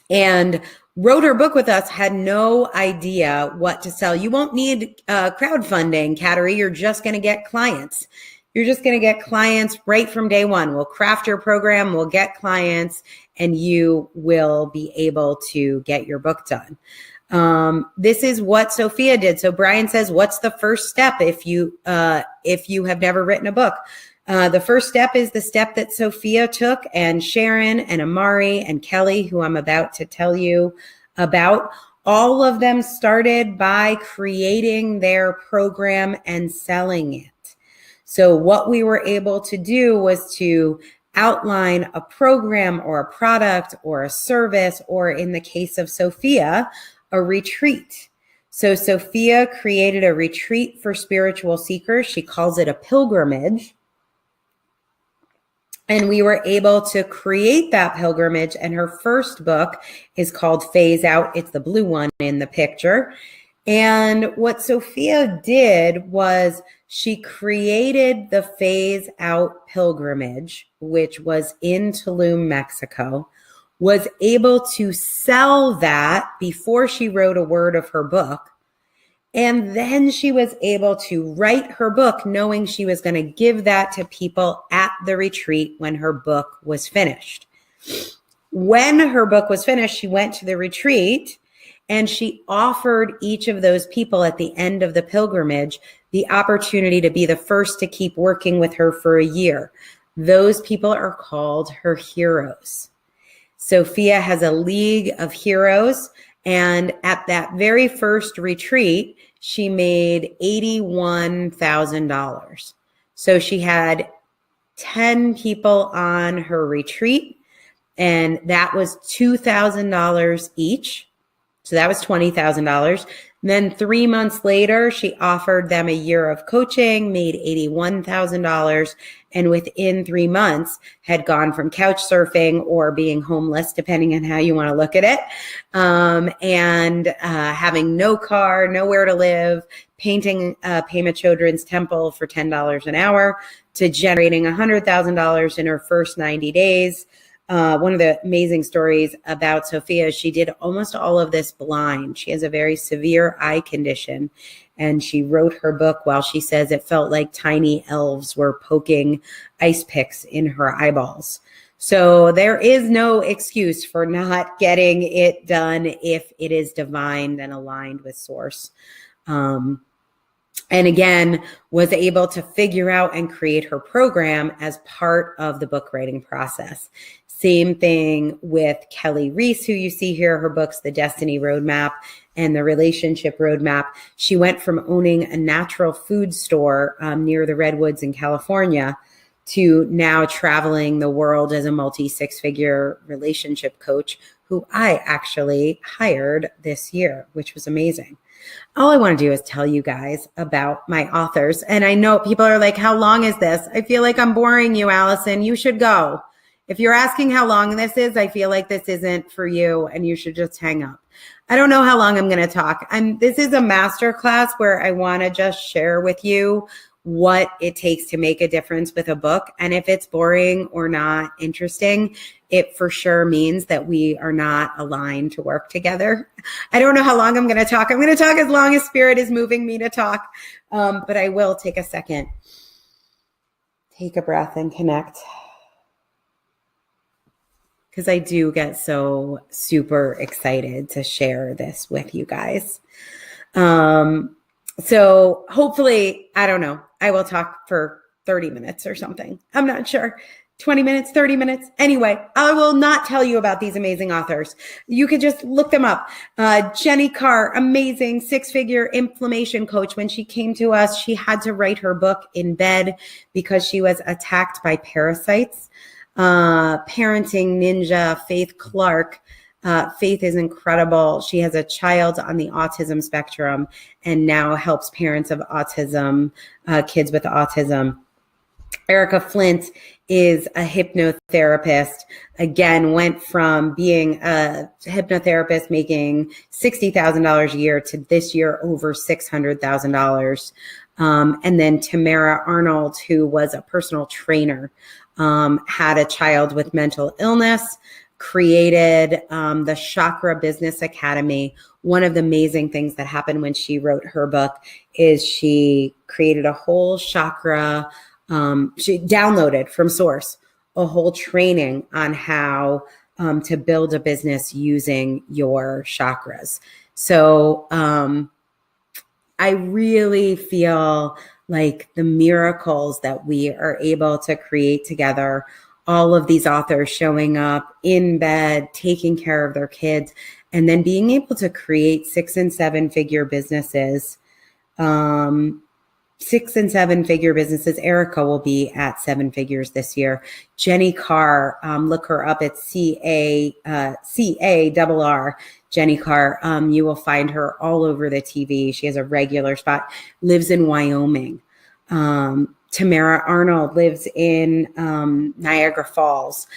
Speaker 1: And wrote her book with us, had no idea what to sell. You won't need crowdfunding, Kateri. You're just going to get clients. You're just going to get clients right from day one. We'll craft your program, we'll get clients, and you will be able to get your book done. This is what Sophia did. So Brian says, what's the first step if you have never written a book? The first step is the step that Sophia took, and Sharon and Amari and Kelly, who I'm about to tell you about. All of them started by creating their program and selling it. So what we were able to do was to outline a program or a product or a service, or in the case of Sophia, a retreat. So Sophia created a retreat for spiritual seekers. She calls it a pilgrimage. And we were able to create that pilgrimage. And her first book is called Phase Out. It's the blue one in the picture. And what Sophia did was she created the Phase Out pilgrimage, which was in Tulum, Mexico, was able to sell that before she wrote a word of her book. And then she was able to write her book knowing she was going to give that to people at the retreat when her book was finished. When her book was finished, she went to the retreat and she offered each of those people at the end of the pilgrimage the opportunity to be the first to keep working with her for a year. Those people are called her heroes. Sophia has a league of heroes. And at that very first retreat, she made $81,000. So she had 10 people on her retreat, and that was $2,000 each. So that was $20,000. Then 3 months later, she offered them a year of coaching, made $81,000, and within 3 months had gone from couch surfing or being homeless, depending on how you want to look at it, and having no car, nowhere to live, painting Pema Chodron's temple for $10 an hour, to generating $100,000 in her first 90 days. One of the amazing stories about Sophia is she did almost all of this blind. She has a very severe eye condition, and she wrote her book while she says it felt like tiny elves were poking ice picks in her eyeballs. So there is no excuse for not getting it done if it is divine and aligned with source. And again, was able to figure out and create her program as part of the book writing process. Same thing with Kelly Reese, who you see here, her books, The Destiny Roadmap and The Relationship Roadmap. She went from owning a natural food store near the Redwoods in California to now traveling the world as a multi-six-figure relationship coach, who I actually hired this year, which was amazing. All I want to do is tell you guys about my authors. And I know people are like, how long is this? I feel like I'm boring you, Allison. You should go. If you're asking how long this is, I feel like this isn't for you and you should just hang up. I don't know how long I'm going to talk. This is a masterclass where I want to just share with you what it takes to make a difference with a book. And if it's boring or not interesting, it for sure means that we are not aligned to work together. I don't know how long I'm going to talk. I'm going to talk as long as Spirit is moving me to talk. But I will take a second. Take a breath and connect. Because I do get so super excited to share this with you guys. So hopefully, I don't know, I will talk for 30 minutes or something. I'm not sure. 20 minutes, 30 minutes. Anyway, I will not tell you about these amazing authors. You could just look them up. Jenny Carr, amazing six-figure inflammation coach. When she came to us, she had to write her book in bed because she was attacked by parasites. Parenting ninja, Faith Clark. Faith is incredible. She has a child on the autism spectrum and now helps parents of autism, kids with autism. Erica Flint is a hypnotherapist. Again, went from being a hypnotherapist making $60,000 a year to this year over $600,000. And then Tamara Arnold, who was a personal trainer, had a child with mental illness, created the Chakra Business Academy. One of the amazing things that happened when she wrote her book is she created a whole chakra. She downloaded from source a whole training on how to build a business using your chakras. So I really feel like the miracles that we are able to create together, all of these authors showing up in bed, taking care of their kids, and then being able to create 6 and 7 figure businesses. 6 and 7 figure businesses. Erica will be at 7 figures this year. Jenny Carr, look her up at C-A-R-R, Jenny Carr. You will find her all over the TV. She has a regular spot, lives in Wyoming. Tamara Arnold lives in Niagara Falls.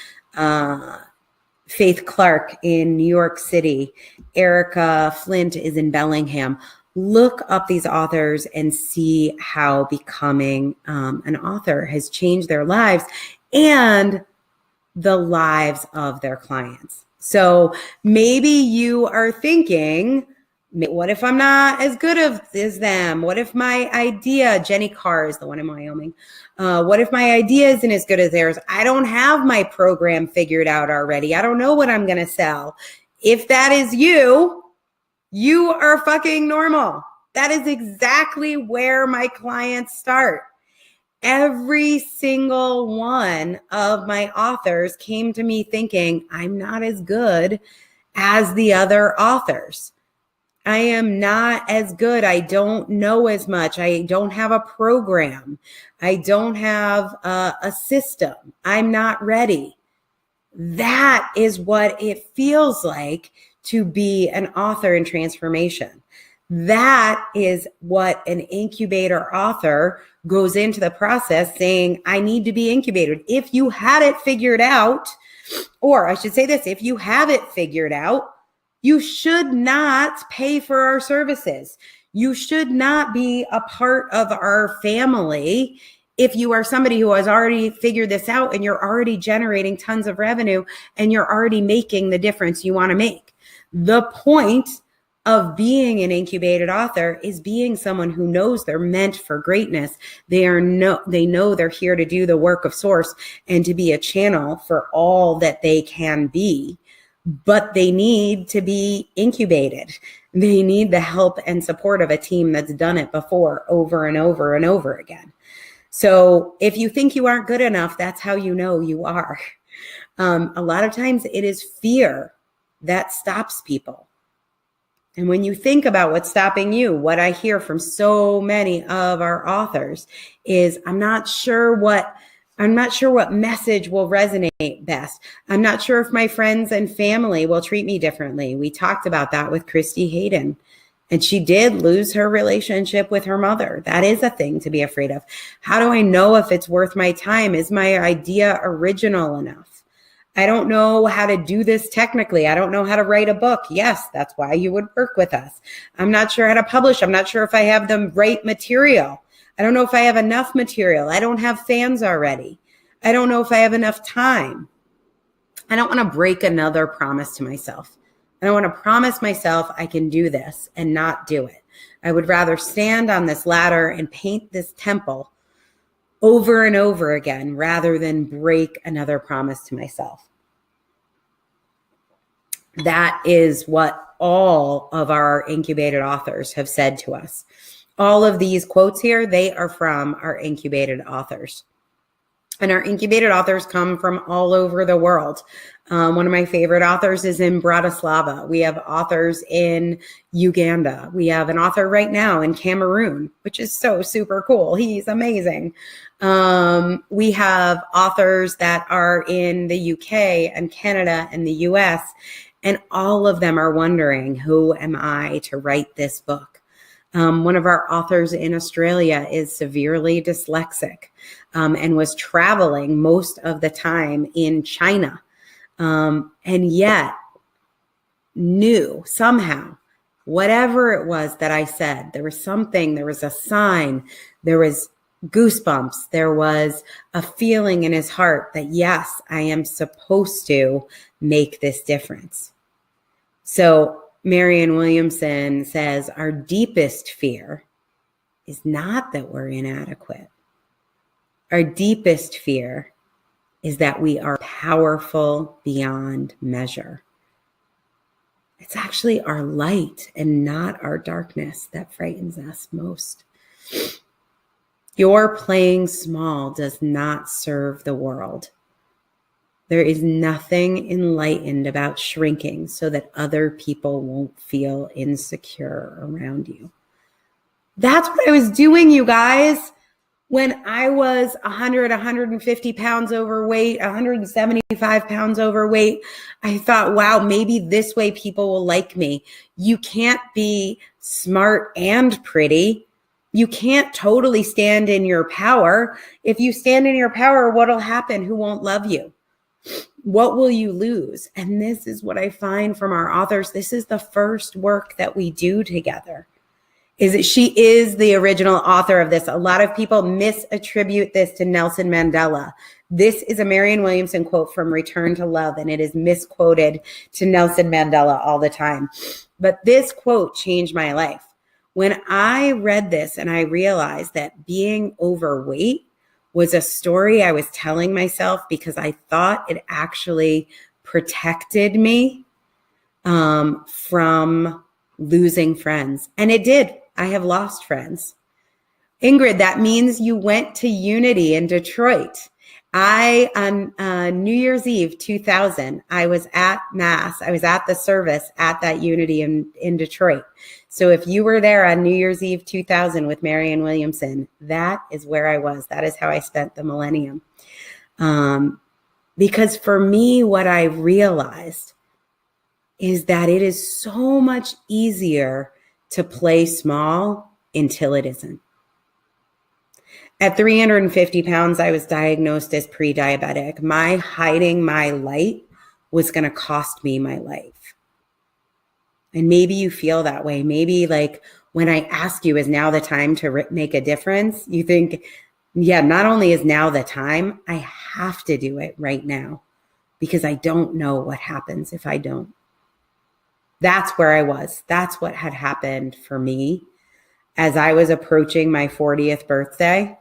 Speaker 1: Faith Clark in New York City. Erica Flint is in Bellingham. Look up these authors and see how becoming an author has changed their lives and the lives of their clients. So maybe you are thinking, what if I'm not as good as them? What if my idea, Jenny Carr is the one in Wyoming. What if my idea isn't as good as theirs? I don't have my program figured out already. I don't know what I'm going to sell. If that is you, you are fucking normal. That is exactly where my clients start. Every single one of my authors came to me thinking, I'm not as good as the other authors. I am not as good. I don't know as much. I don't have a program. I don't have a system. I'm not ready. That is what it feels like to be an author in transformation. That is what an incubator author goes into the process saying, I need to be incubated. If you had it figured out, or I should say this, if you have it figured out, you should not pay for our services. You should not be a part of our family if you are somebody who has already figured this out and you're already generating tons of revenue and you're already making the difference you want to make. The point of being an incubated author is being someone who knows they're meant for greatness. They know they're here to do the work of source and to be a channel for all that they can be, but they need to be incubated. They need the help and support of a team that's done it before over and over and over again. So if you think you aren't good enough, that's how you know you are. A lot of times it is fear that stops people. And when you think about what's stopping you, what I hear from so many of our authors is, I'm not sure what message will resonate best. I'm not sure if my friends and family will treat me differently. We talked about that with Christy Hayden. And she did lose her relationship with her mother. That is a thing to be afraid of. How do I know if it's worth my time? Is my idea original enough? I don't know how to do this technically. I don't know how to write a book. Yes, that's why you would work with us. I'm not sure how to publish. I'm not sure if I have the right material. I don't know if I have enough material. I don't have fans already. I don't know if I have enough time. I don't want to break another promise to myself. I don't want to promise myself I can do this and not do it. I would rather stand on this ladder and paint this temple over and over again rather than break another promise to myself. That is what all of our incubated authors have said to us. All of these quotes here, they are from our incubated authors. And our incubated authors come from all over the world. One of my favorite authors is in Bratislava. We have authors in Uganda. We have an author right now in Cameroon, which is so super cool. He's amazing. We have authors that are in the UK and Canada and the US, and all of them are wondering, who am I to write this book? One of our authors in Australia is severely dyslexic and was traveling most of the time in China, and yet knew somehow, whatever it was that I said, there was something, there was a sign, there was goosebumps, there was a feeling in his heart that, yes, I am supposed to make this difference. So Marianne Williamson says, our deepest fear is not that we're inadequate. Our deepest fear is that we are powerful beyond measure. It's actually our light and not our darkness that frightens us most. Your playing small does not serve the world. There is nothing enlightened about shrinking so that other people won't feel insecure around you. That's what I was doing, you guys. When I was 100, 150 pounds overweight, 175 pounds overweight, I thought, wow, maybe this way people will like me. You can't be smart and pretty. You can't totally stand in your power. If you stand in your power, what'll happen? Who won't love you? What will you lose? And this is what I find from our authors. This is the first work that we do together. Is that she is the original author of this. A lot of people misattribute this to Nelson Mandela. This is a Marianne Williamson quote from Return to Love, and it is misquoted to Nelson Mandela all the time. But this quote changed my life. When I read this and I realized that being overweight was a story I was telling myself because I thought it actually protected me from losing friends. And it did. I have lost friends. Ingrid, that means you went to Unity in Detroit On New Year's Eve 2000, I was at Mass. I was at the service at that Unity in Detroit. So if you were there on New Year's Eve 2000 with Marianne Williamson, that is where I was. That is how I spent the millennium. Because for me, what I realized is that it is so much easier to play small until it isn't. At 350 pounds, I was diagnosed as pre-diabetic. My hiding my light was going to cost me my life. And maybe you feel that way. Maybe like when I ask you, is now the time to make a difference? You think, yeah, not only is now the time, I have to do it right now because I don't know what happens if I don't. That's where I was. That's what had happened for me as I was approaching my 40th birthday.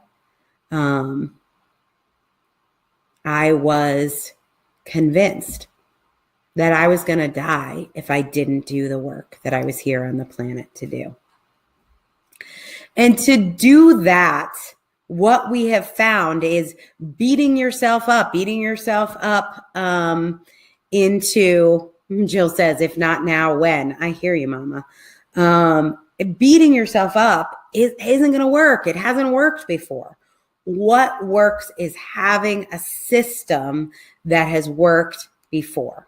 Speaker 1: I was convinced that I was going to die if I didn't do the work that I was here on the planet to do. And to do that, what we have found is beating yourself up into, Jill says, if not now, when? I hear you, Mama. Beating yourself up isn't going to work. It hasn't worked before. What works is having a system that has worked before.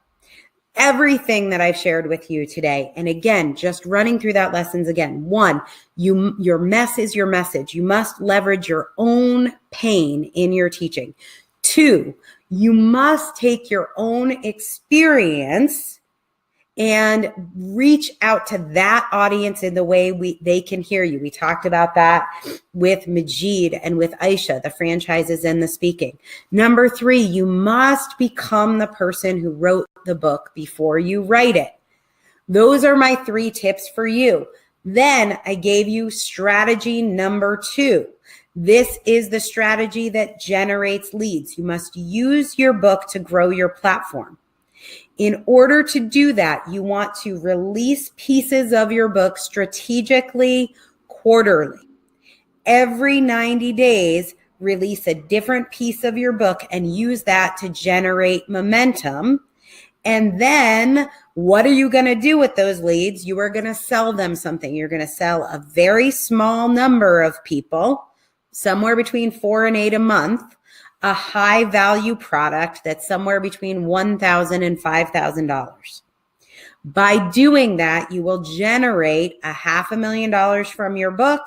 Speaker 1: Everything that I've shared with you today, and again, just running through that lessons again. 1, your mess is your message. You must leverage your own pain in your teaching. 2, you must take your own experience and reach out to that audience in the way they can hear you. We talked about that with Majid and with Aisha, the franchises and the speaking. Number 3, you must become the person who wrote the book before you write it. Those are my 3 tips for you. Then I gave you strategy number 2. This is the strategy that generates leads. You must use your book to grow your platform. In order to do that, you want to release pieces of your book strategically, quarterly. Every 90 days, release a different piece of your book and use that to generate momentum. And then what are you going to do with those leads? You are going to sell them something. You're going to sell a very small number of people, somewhere between 4 and 8 a month, a high value product that's somewhere between $1,000 and $5,000. By doing that, you will generate $500,000 from your book.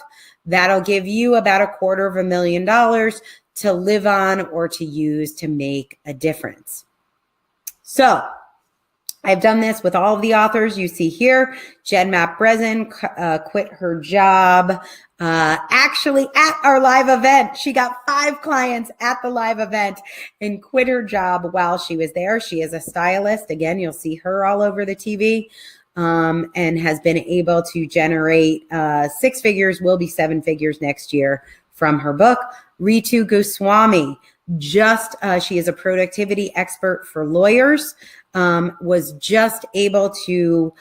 Speaker 1: That'll give you about $250,000 to live on or to use to make a difference. So I've done this with all of the authors you see here. Jen Mapp Breslin quit her job actually at our live event. She got 5 clients at the live event and quit her job while she was there. She is a stylist. Again, you'll see her all over the TV and has been able to generate 6 figures, will be 7 figures next year from her book. Ritu Goswami, she is a productivity expert for lawyers, was just able to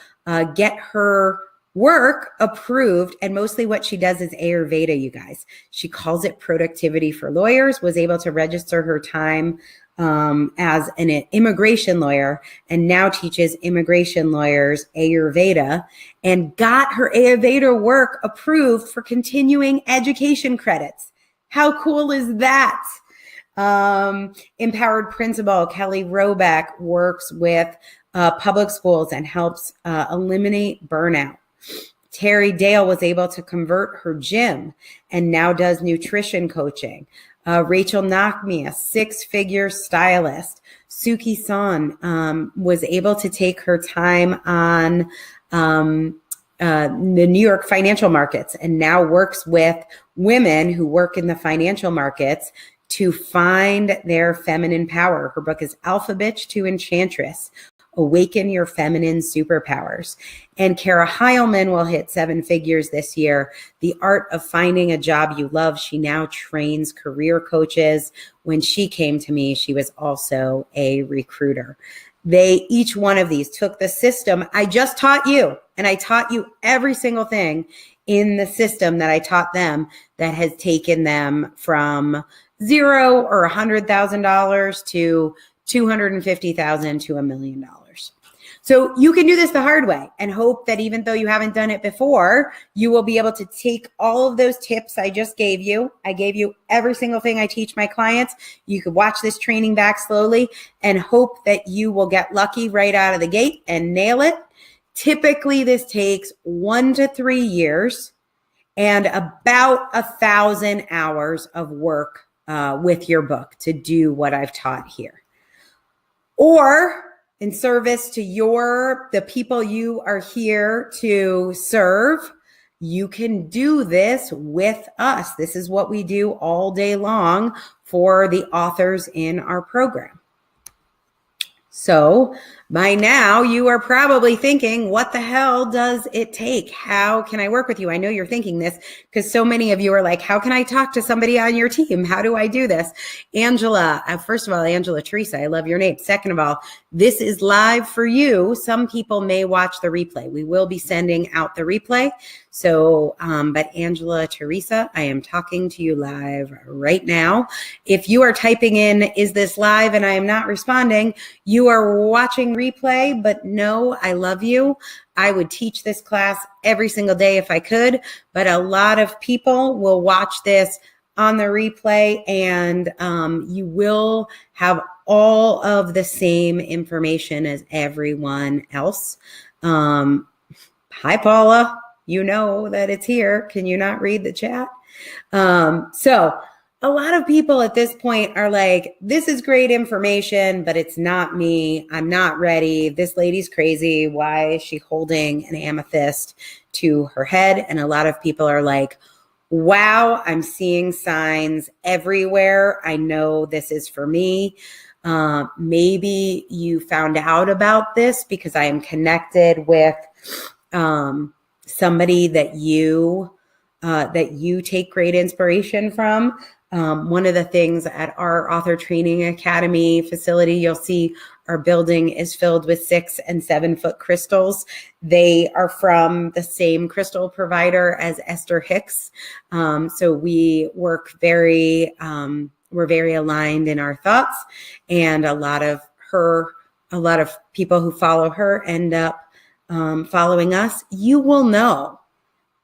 Speaker 1: get her work approved. And mostly what she does is Ayurveda, you guys. She calls it productivity for lawyers, was able to register her time as an immigration lawyer and now teaches immigration lawyers Ayurveda and got her Ayurveda work approved for continuing education credits. How cool is that? Empowered Principal Kelly Robeck works with public schools and helps eliminate burnout. Terry Dale was able to convert her gym and now does nutrition coaching. Rachel Nachmi, a 6-figure stylist. Suki Son was able to take her time on the New York financial markets and now works with women who work in the financial markets to find their feminine power. Her book is Alpha Bitch to Enchantress, Awaken Your Feminine Superpowers. And Kara Heilman will hit 7 figures this year. The Art of Finding a Job You Love. She now trains career coaches. When she came to me, she was also a recruiter. Each one of these took the system I just taught you, and I taught you every single thing in the system that I taught them that has taken them from $0 or $100,000 to $250,000 to $1 million. So you can do this the hard way and hope that even though you haven't done it before, you will be able to take all of those tips I just gave you. I gave you every single thing I teach my clients. You could watch this training back slowly and hope that you will get lucky right out of the gate and nail it. Typically, this takes 1 to 3 years and about 1,000 hours of work with your book to do what I've taught here. Or in service to the people you are here to serve, you can do this with us. This is what we do all day long for the authors in our program. So by now you are probably thinking, what the hell does it take? How can I work with you? I know you're thinking this because so many of you are like, how can I talk to somebody on your team? How do I do this? Angela, first of all, Angela Teresa, I love your name. Second of all, this is live for you. Some people may watch the replay. We will be sending out the replay. So, but Angela Teresa, I am talking to you live right now. If you are typing in, is this live? And I am not responding, you are watching replay, but no, I love you. I would teach this class every single day if I could, but a lot of people will watch this on the replay and you will have all of the same information as everyone else. Hi, Paula. You know that it's here. Can you not read the chat? So a lot of people at this point are like, this is great information, but it's not me. I'm not ready. This lady's crazy. Why is she holding an amethyst to her head? And a lot of people are like, wow, I'm seeing signs everywhere. I know this is for me. Maybe you found out about this because I am connected with somebody that you take great inspiration from. One of the things at our Author Training Academy facility, you'll see our building is filled with 6 and 7 foot crystals. They are from the same crystal provider as Esther Hicks. So we work we're very aligned in our thoughts, and a lot of people who follow her end up following us. You will know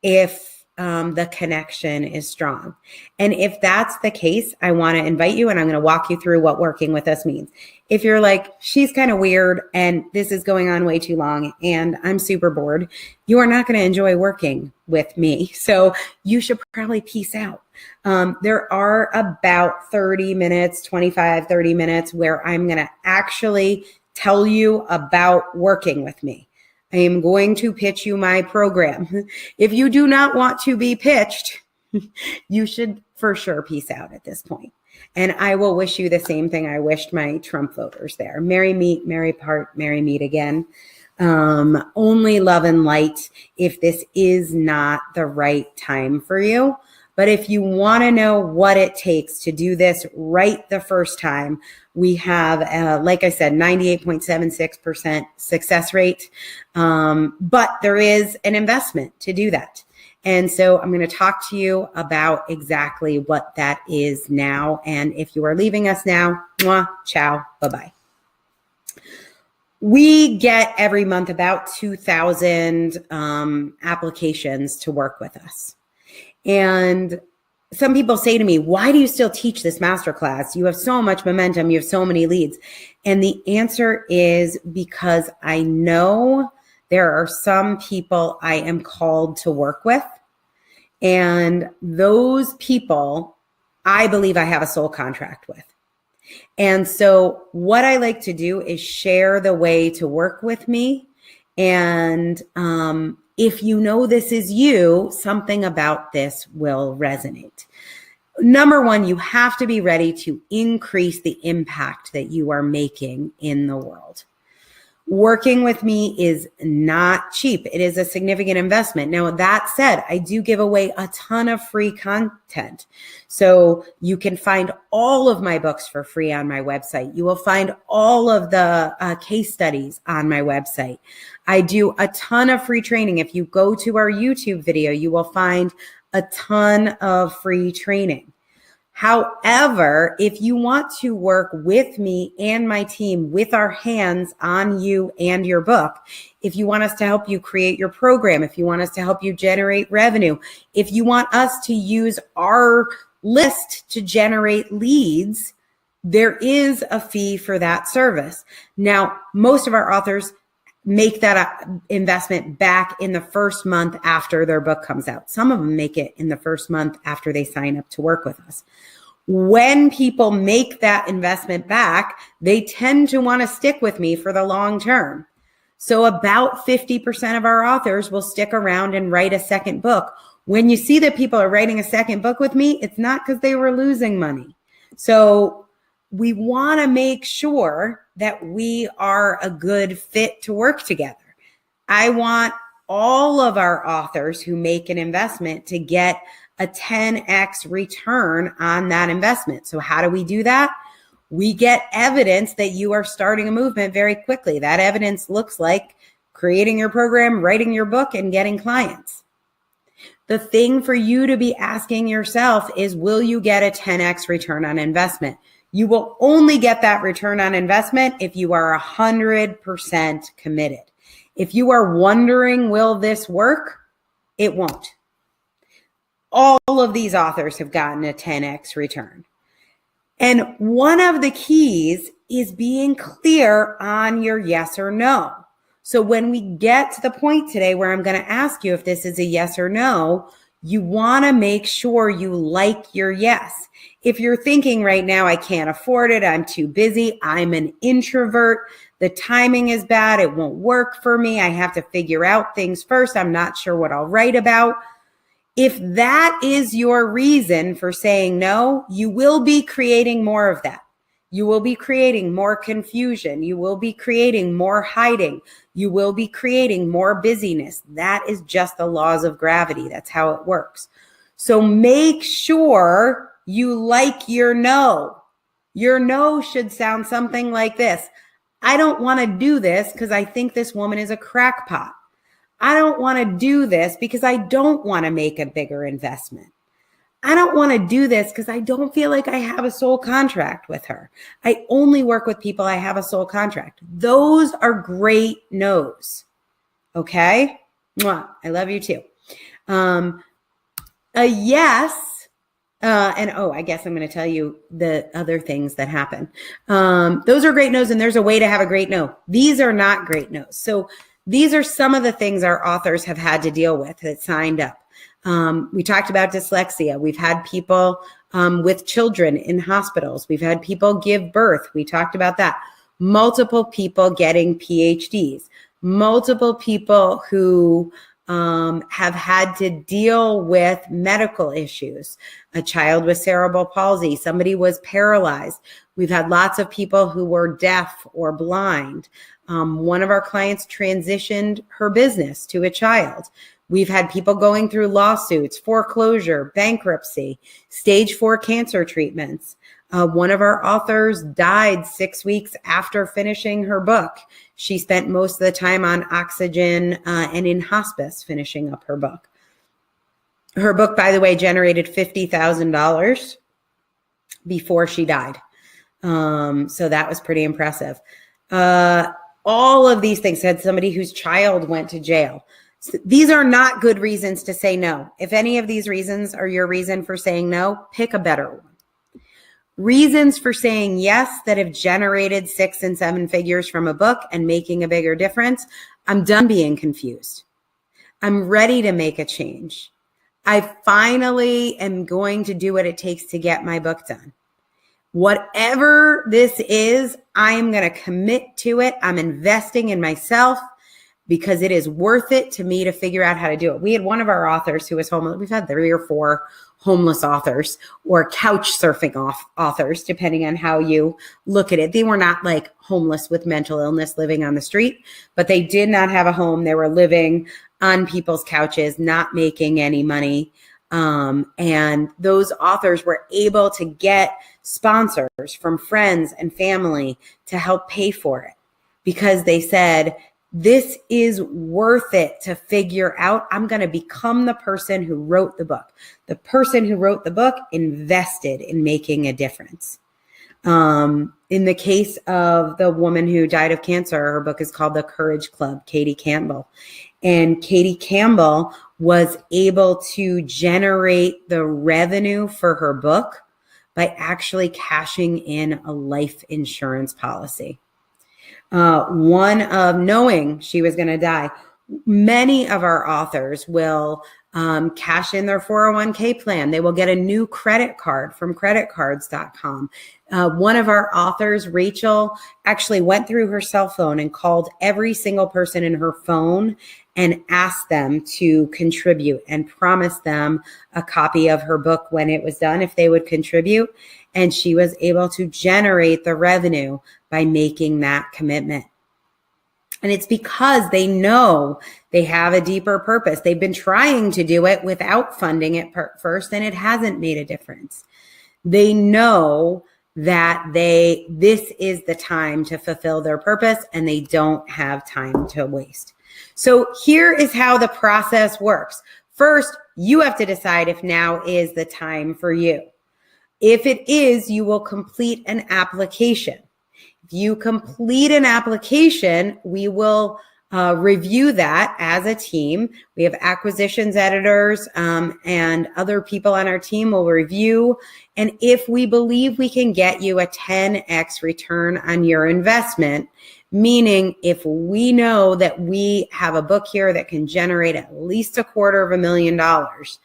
Speaker 1: if the connection is strong. And if that's the case, I want to invite you and I'm going to walk you through what working with us means. If you're like, she's kind of weird and this is going on way too long and I'm super bored, you are not going to enjoy working with me. So you should probably peace out. There are about 30 minutes where I'm going to actually tell you about working with me. I am going to pitch you my program. If you do not want to be pitched, you should for sure peace out at this point. And I will wish you the same thing I wished my Trump voters there. Merry meet, merry part, merry meet again. Only love and light if this is not the right time for you. But if you want to know what it takes to do this right the first time, we have, like I said, 98.76% success rate. But there is an investment to do that. And so I'm going to talk to you about exactly what that is now. And if you are leaving us now, mwah, ciao, bye-bye. We get every month about 2,000 applications to work with us. And some people say to me, why do you still teach this masterclass? You have so much momentum. You have so many leads. And the answer is because I know there are some people I am called to work with. And those people, I believe I have a soul contract with. And so what I like to do is share the way to work with me. And if you know this is you, something about this will resonate. Number one, you have to be ready to increase the impact that you are making in the world. Working with me is not cheap. It is a significant investment. Now, that said, I do give away a ton of free content. So you can find all of my books for free on my website. You will find all of the case studies on my website. I do a ton of free training. If you go to our YouTube video, you will find a ton of free training. However, if you want to work with me and my team with our hands on you and your book, if you want us to help you create your program, if you want us to help you generate revenue, if you want us to use our list to generate leads, there is a fee for that service. Now, most of our authors make that investment back in the first month after their book comes out. Some of them make it in the first month after they sign up to work with us. When people make that investment back, they tend to want to stick with me for the long term. So about 50% of our authors will stick around and write a second book. When you see that people are writing a second book with me, it's not because they were losing money. So we want to make sure that we are a good fit to work together. I want all of our authors who make an investment to get a 10x return on that investment. So how do we do that? We get evidence that you are starting a movement very quickly. That evidence looks like creating your program, writing your book, and getting clients. The thing for you to be asking yourself is, will you get a 10x return on investment? You will only get that return on investment if you are 100% committed. If you are wondering, will this work? It won't. All of these authors have gotten a 10x return. And one of the keys is being clear on your yes or no. So when we get to the point today where I'm going to ask you if this is a yes or no, you want to make sure you like your yes. If you're thinking right now, I can't afford it, I'm too busy, I'm an introvert, the timing is bad, it won't work for me, I have to figure out things first, I'm not sure what I'll write about. If that is your reason for saying no, you will be creating more of that. You will be creating more confusion. You will be creating more hiding. You will be creating more busyness. That is just the laws of gravity. That's how it works. So make sure you like your no. Your no should sound something like this. I don't want to do this because I think this woman is a crackpot. I don't want to do this because I don't want to make a bigger investment. I don't want to do this because I don't feel like I have a soul contract with her. I only work with people I have a soul contract. Those are great no's. Okay? Mwah. I love you too. A yes, I guess I'm going to tell you the other things that happen. Those are great no's, and there's a way to have a great no. These are not great no's. So these are some of the things our authors have had to deal with that signed up. We talked about dyslexia. We've had people with children in hospitals. We've had people give birth. We talked about that. Multiple people getting PhDs. Multiple people who have had to deal with medical issues. A child with cerebral palsy. Somebody was paralyzed. We've had lots of people who were deaf or blind. One of our clients transitioned her business to a child. We've had people going through lawsuits, foreclosure, bankruptcy, stage 4 cancer treatments. One of our authors died 6 weeks after finishing her book. She spent most of the time on oxygen and in hospice finishing up her book. Her book, by the way, generated $50,000 before she died. So that was pretty impressive. All of these things, had somebody whose child went to jail. So these are not good reasons to say no. If any of these reasons are your reason for saying no, pick a better one. Reasons for saying yes that have generated 6 and 7 figures from a book and making a bigger difference. I'm done being confused. I'm ready to make a change. I finally am going to do what it takes to get my book done. Whatever this is, I am going to commit to it. I'm investing in myself because it is worth it to me to figure out how to do it. We had one of our authors who was homeless. We've had 3 or 4 homeless authors or couch surfing authors, depending on how you look at it. They were not like homeless with mental illness living on the street, but they did not have a home. They were living on people's couches, not making any money. And those authors were able to get sponsors from friends and family to help pay for it because they said, this is worth it to figure out. I'm going to become the person who wrote the book. The person who wrote the book invested in making a difference. In the case of the woman who died of cancer, her book is called The Courage Club, Katie Campbell. And Katie Campbell was able to generate the revenue for her book by actually cashing in a life insurance policy. One of knowing she was going to die. Many of our authors will cash in their 401k plan. They will get a new credit card from creditcards.com. One of our authors, Rachel, actually went through her cell phone and called every single person in her phone and asked them to contribute and promised them a copy of her book when it was done if they would contribute. And she was able to generate the revenue by making that commitment. And it's because they know they have a deeper purpose. They've been trying to do it without funding it first, and it hasn't made a difference. They know that this is the time to fulfill their purpose, and they don't have time to waste. So here is how the process works. First, you have to decide if now is the time for you. If it is, you will complete an application. If you complete an application, we will review that as a team. We have acquisitions editors and other people on our team will review. And if we believe we can get you a 10x return on your investment, meaning if we know that we have a book here that can generate at least $250,000,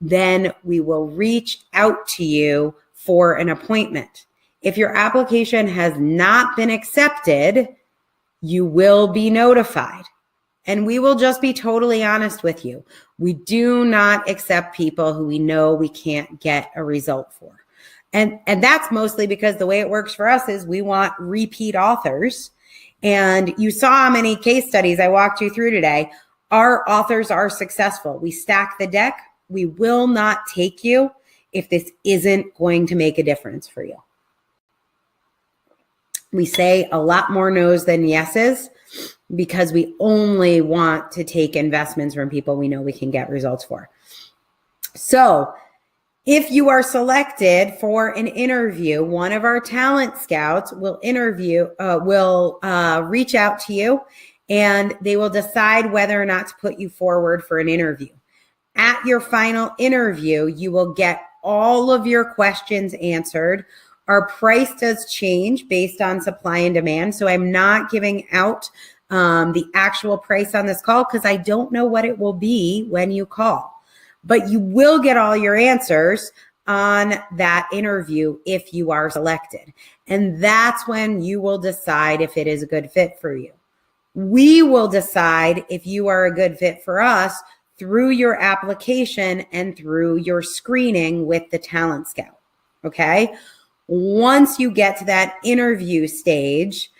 Speaker 1: then we will reach out to you for an appointment. If your application has not been accepted, you will be notified. And we will just be totally honest with you. We do not accept people who we know we can't get a result for. And that's mostly because the way it works for us is we want repeat authors. And you saw how many case studies I walked you through today. Our authors are successful. We stack the deck. We will not take you if this isn't going to make a difference for you. We say a lot more no's than yeses because we only want to take investments from people we know we can get results for. So if you are selected for an interview, one of our talent scouts will reach out to you and they will decide whether or not to put you forward for an interview. At your final interview, you will get all of your questions answered. Our price does change based on supply and demand. So I'm not giving out the actual price on this call because I don't know what it will be when you call. But you will get all your answers on that interview if you are selected. And that's when you will decide if it is a good fit for you. We will decide if you are a good fit for us through your application and through your screening with the Talent Scout. Okay? Once you get to that interview stage,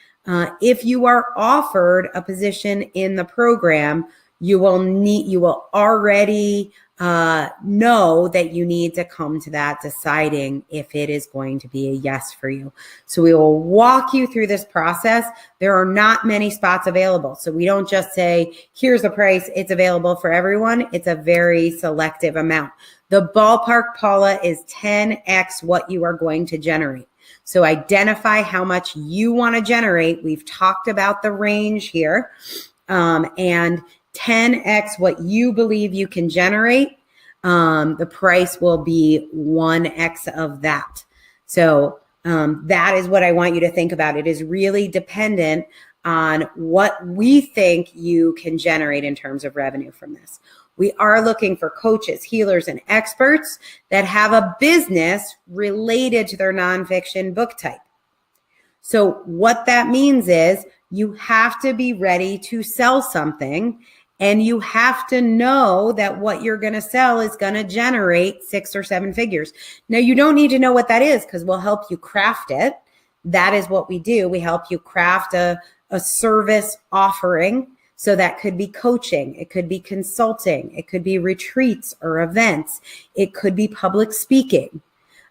Speaker 1: if you are offered a position in the program, you will already know that you need to come to that deciding if it is going to be a yes for you. So we will walk you through this process. There are not many spots available. So we don't just say, here's the price, it's available for everyone. It's a very selective amount. The ballpark, Paula, is 10x what you are going to generate. So identify how much you want to generate. We've talked about the range here. And 10x what you believe you can generate, the price will be 1x of that. So that is what I want you to think about. It is really dependent on what we think you can generate in terms of revenue from this. We are looking for coaches, healers, and experts that have a business related to their nonfiction book type. So what that means is you have to be ready to sell something, and you have to know that what you're going to sell is going to generate 6 or 7 figures. Now, you don't need to know what that is because we'll help you craft it. That is what we do. We help you craft a service offering. So that could be coaching. It could be consulting. It could be retreats or events. It could be public speaking.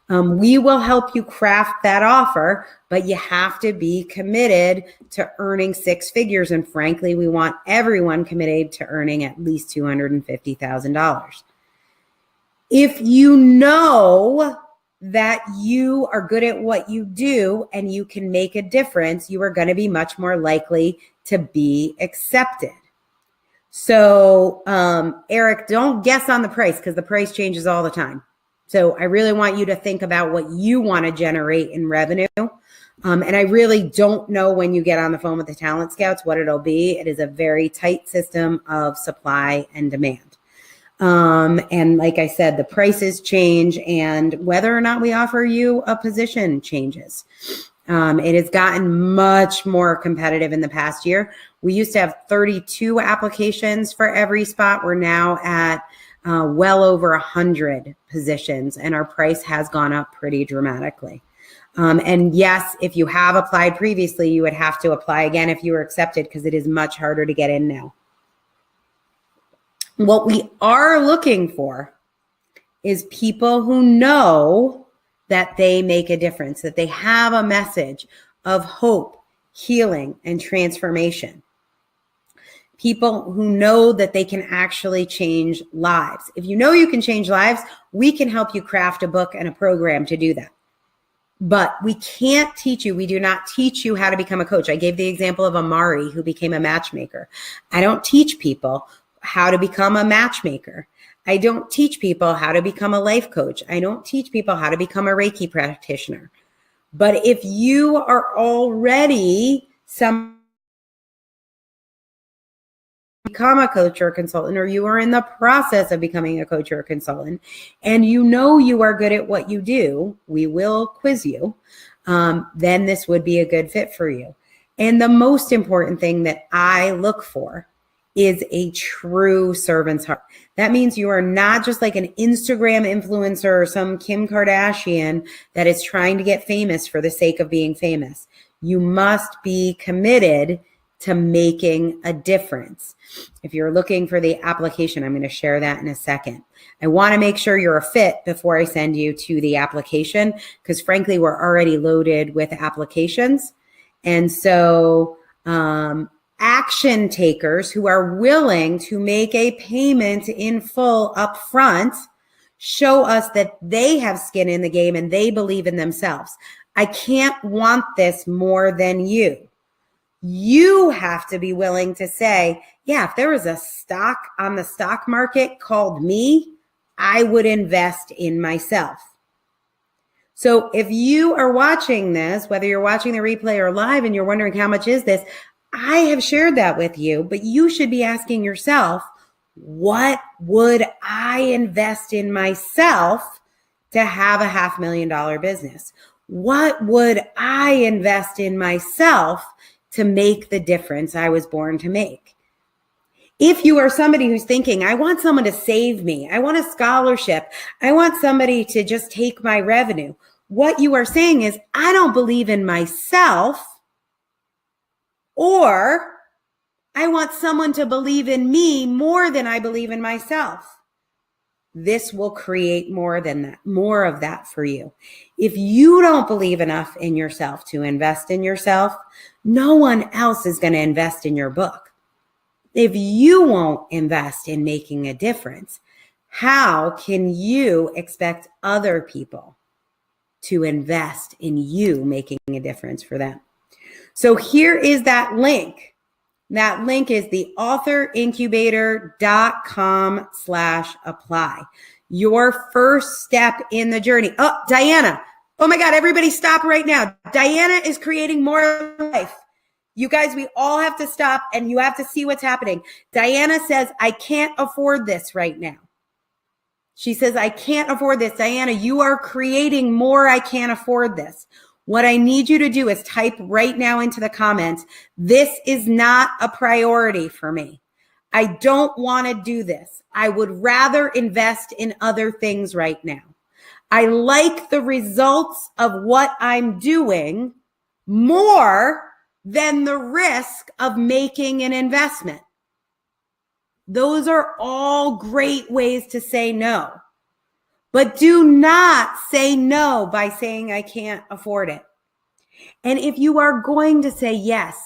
Speaker 1: We will help you craft that offer, but you have to be committed to earning 6 figures. And frankly, we want everyone committed to earning at least $250,000. If you know that you are good at what you do and you can make a difference, you are going to be much more likely to be accepted. So, Eric, don't guess on the price because the price changes all the time. So I really want you to think about what you want to generate in revenue. And I really don't know when you get on the phone with the Talent Scouts what it'll be. It is a very tight system of supply and demand. And like I said, the prices change, and whether or not we offer you a position changes. It has gotten much more competitive in the past year. We used to have 32 applications for every spot. We're now at well over 100 positions, and our price has gone up pretty dramatically. And yes, if you have applied previously, you would have to apply again if you were accepted because it is much harder to get in now. What we are looking for is people who know that they make a difference, that they have a message of hope, healing, and transformation. People who know that they can actually change lives. If you know you can change lives, we can help you craft a book and a program to do that. But we can't teach you. We do not teach you how to become a coach. I gave the example of Amari, who became a matchmaker. I don't teach people how to become a matchmaker. I don't teach people how to become a life coach. I don't teach people how to become a Reiki practitioner. But if you are already become a coach or a consultant, or you are in the process of becoming a coach or a consultant, and you know you are good at what you do, we will quiz you, then this would be a good fit for you. And the most important thing that I look for is a true servant's heart. That means you are not just like an Instagram influencer or some Kim Kardashian that is trying to get famous for the sake of being famous. You must be committed to making a difference. If you're looking for the application, I'm going to share that in a second. I want to make sure you're a fit before I send you to the application, because frankly, we're already loaded with applications. And so, action takers who are willing to make a payment in full up front show us that they have skin in the game and they believe in themselves. I can't want this more than you. You have to be willing to say, yeah, if there was a stock on the stock market called me, I would invest in myself. So if you are watching this, whether you're watching the replay or live and you're wondering how much is this, I have shared that with you, but you should be asking yourself, what would I invest in myself to have a $500,000 business? What would I invest in myself to make the difference I was born to make? If you are somebody who's thinking, I want someone to save me, I want a scholarship, I want somebody to just take my revenue, what you are saying is, I don't believe in myself, or I want someone to believe in me more than I believe in myself. This will create more of that for you. If you don't believe enough in yourself to invest in yourself, no one else is going to invest in your book. If you won't invest in making a difference, how can you expect other people to invest in you making a difference for them? So here is that link. That link is the authorincubator.com/apply. Your first step in the journey. Oh, Diana. Oh my God, everybody stop right now. Diana is creating more life. You guys, we all have to stop and you have to see what's happening. Diana says, I can't afford this right now. She says, I can't afford this. Diana, you are creating more. I can't afford this. What I need you to do is type right now into the comments, this is not a priority for me. I don't want to do this. I would rather invest in other things right now. I like the results of what I'm doing more than the risk of making an investment. Those are all great ways to say no. But do not say no by saying I can't afford it. And if you are going to say yes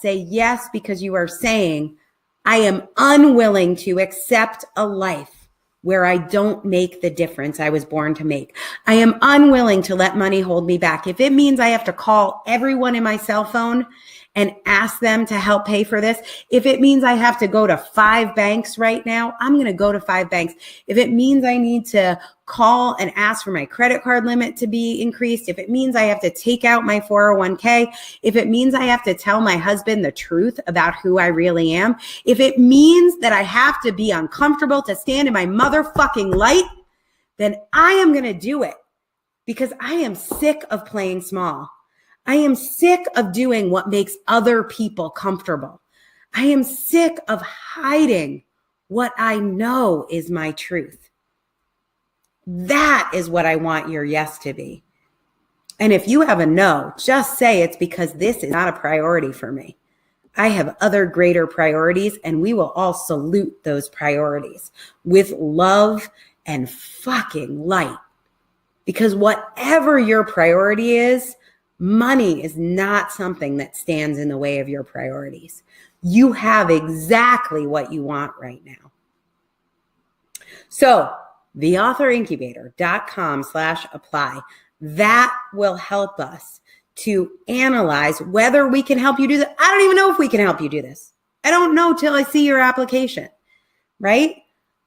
Speaker 1: because you are saying, I am unwilling to accept a life where I don't make the difference I was born to make. I am unwilling to let money hold me back. If it means I have to call everyone in my cell phone and ask them to help pay for this, if it means I have to go to 5 banks right now, I'm going to go to 5 banks. If it means I need to call and ask for my credit card limit to be increased, if it means I have to take out my 401k, if it means I have to tell my husband the truth about who I really am, if it means that I have to be uncomfortable to stand in my motherfucking light, then I am going to do it because I am sick of playing small. I am sick of doing what makes other people comfortable. I am sick of hiding what I know is my truth. That is what I want your yes to be. And if you have a no, just say it's because this is not a priority for me. I have other greater priorities, and we will all salute those priorities with love and fucking light. Because whatever your priority is, money is not something that stands in the way of your priorities. You have exactly what you want right now. So theauthorincubator.com/apply. That will help us to analyze whether we can help you do that. I don't even know if we can help you do this. I don't know till I see your application, right?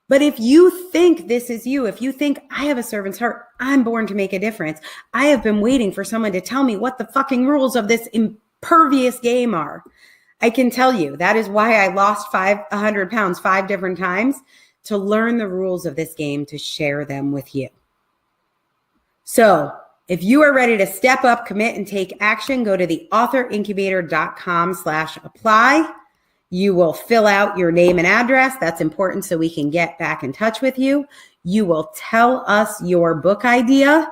Speaker 1: But if you think this is you, if you think I have a servant's heart, I'm born to make a difference. I have been waiting for someone to tell me what the fucking rules of this impervious game are. I can tell you that is why I lost 100 pounds 5 different times, to learn the rules of this game, to share them with you. So if you are ready to step up, commit, and take action, go to theauthorincubator.com/apply. You will fill out your name and address. That's important so we can get back in touch with you. You will tell us your book idea.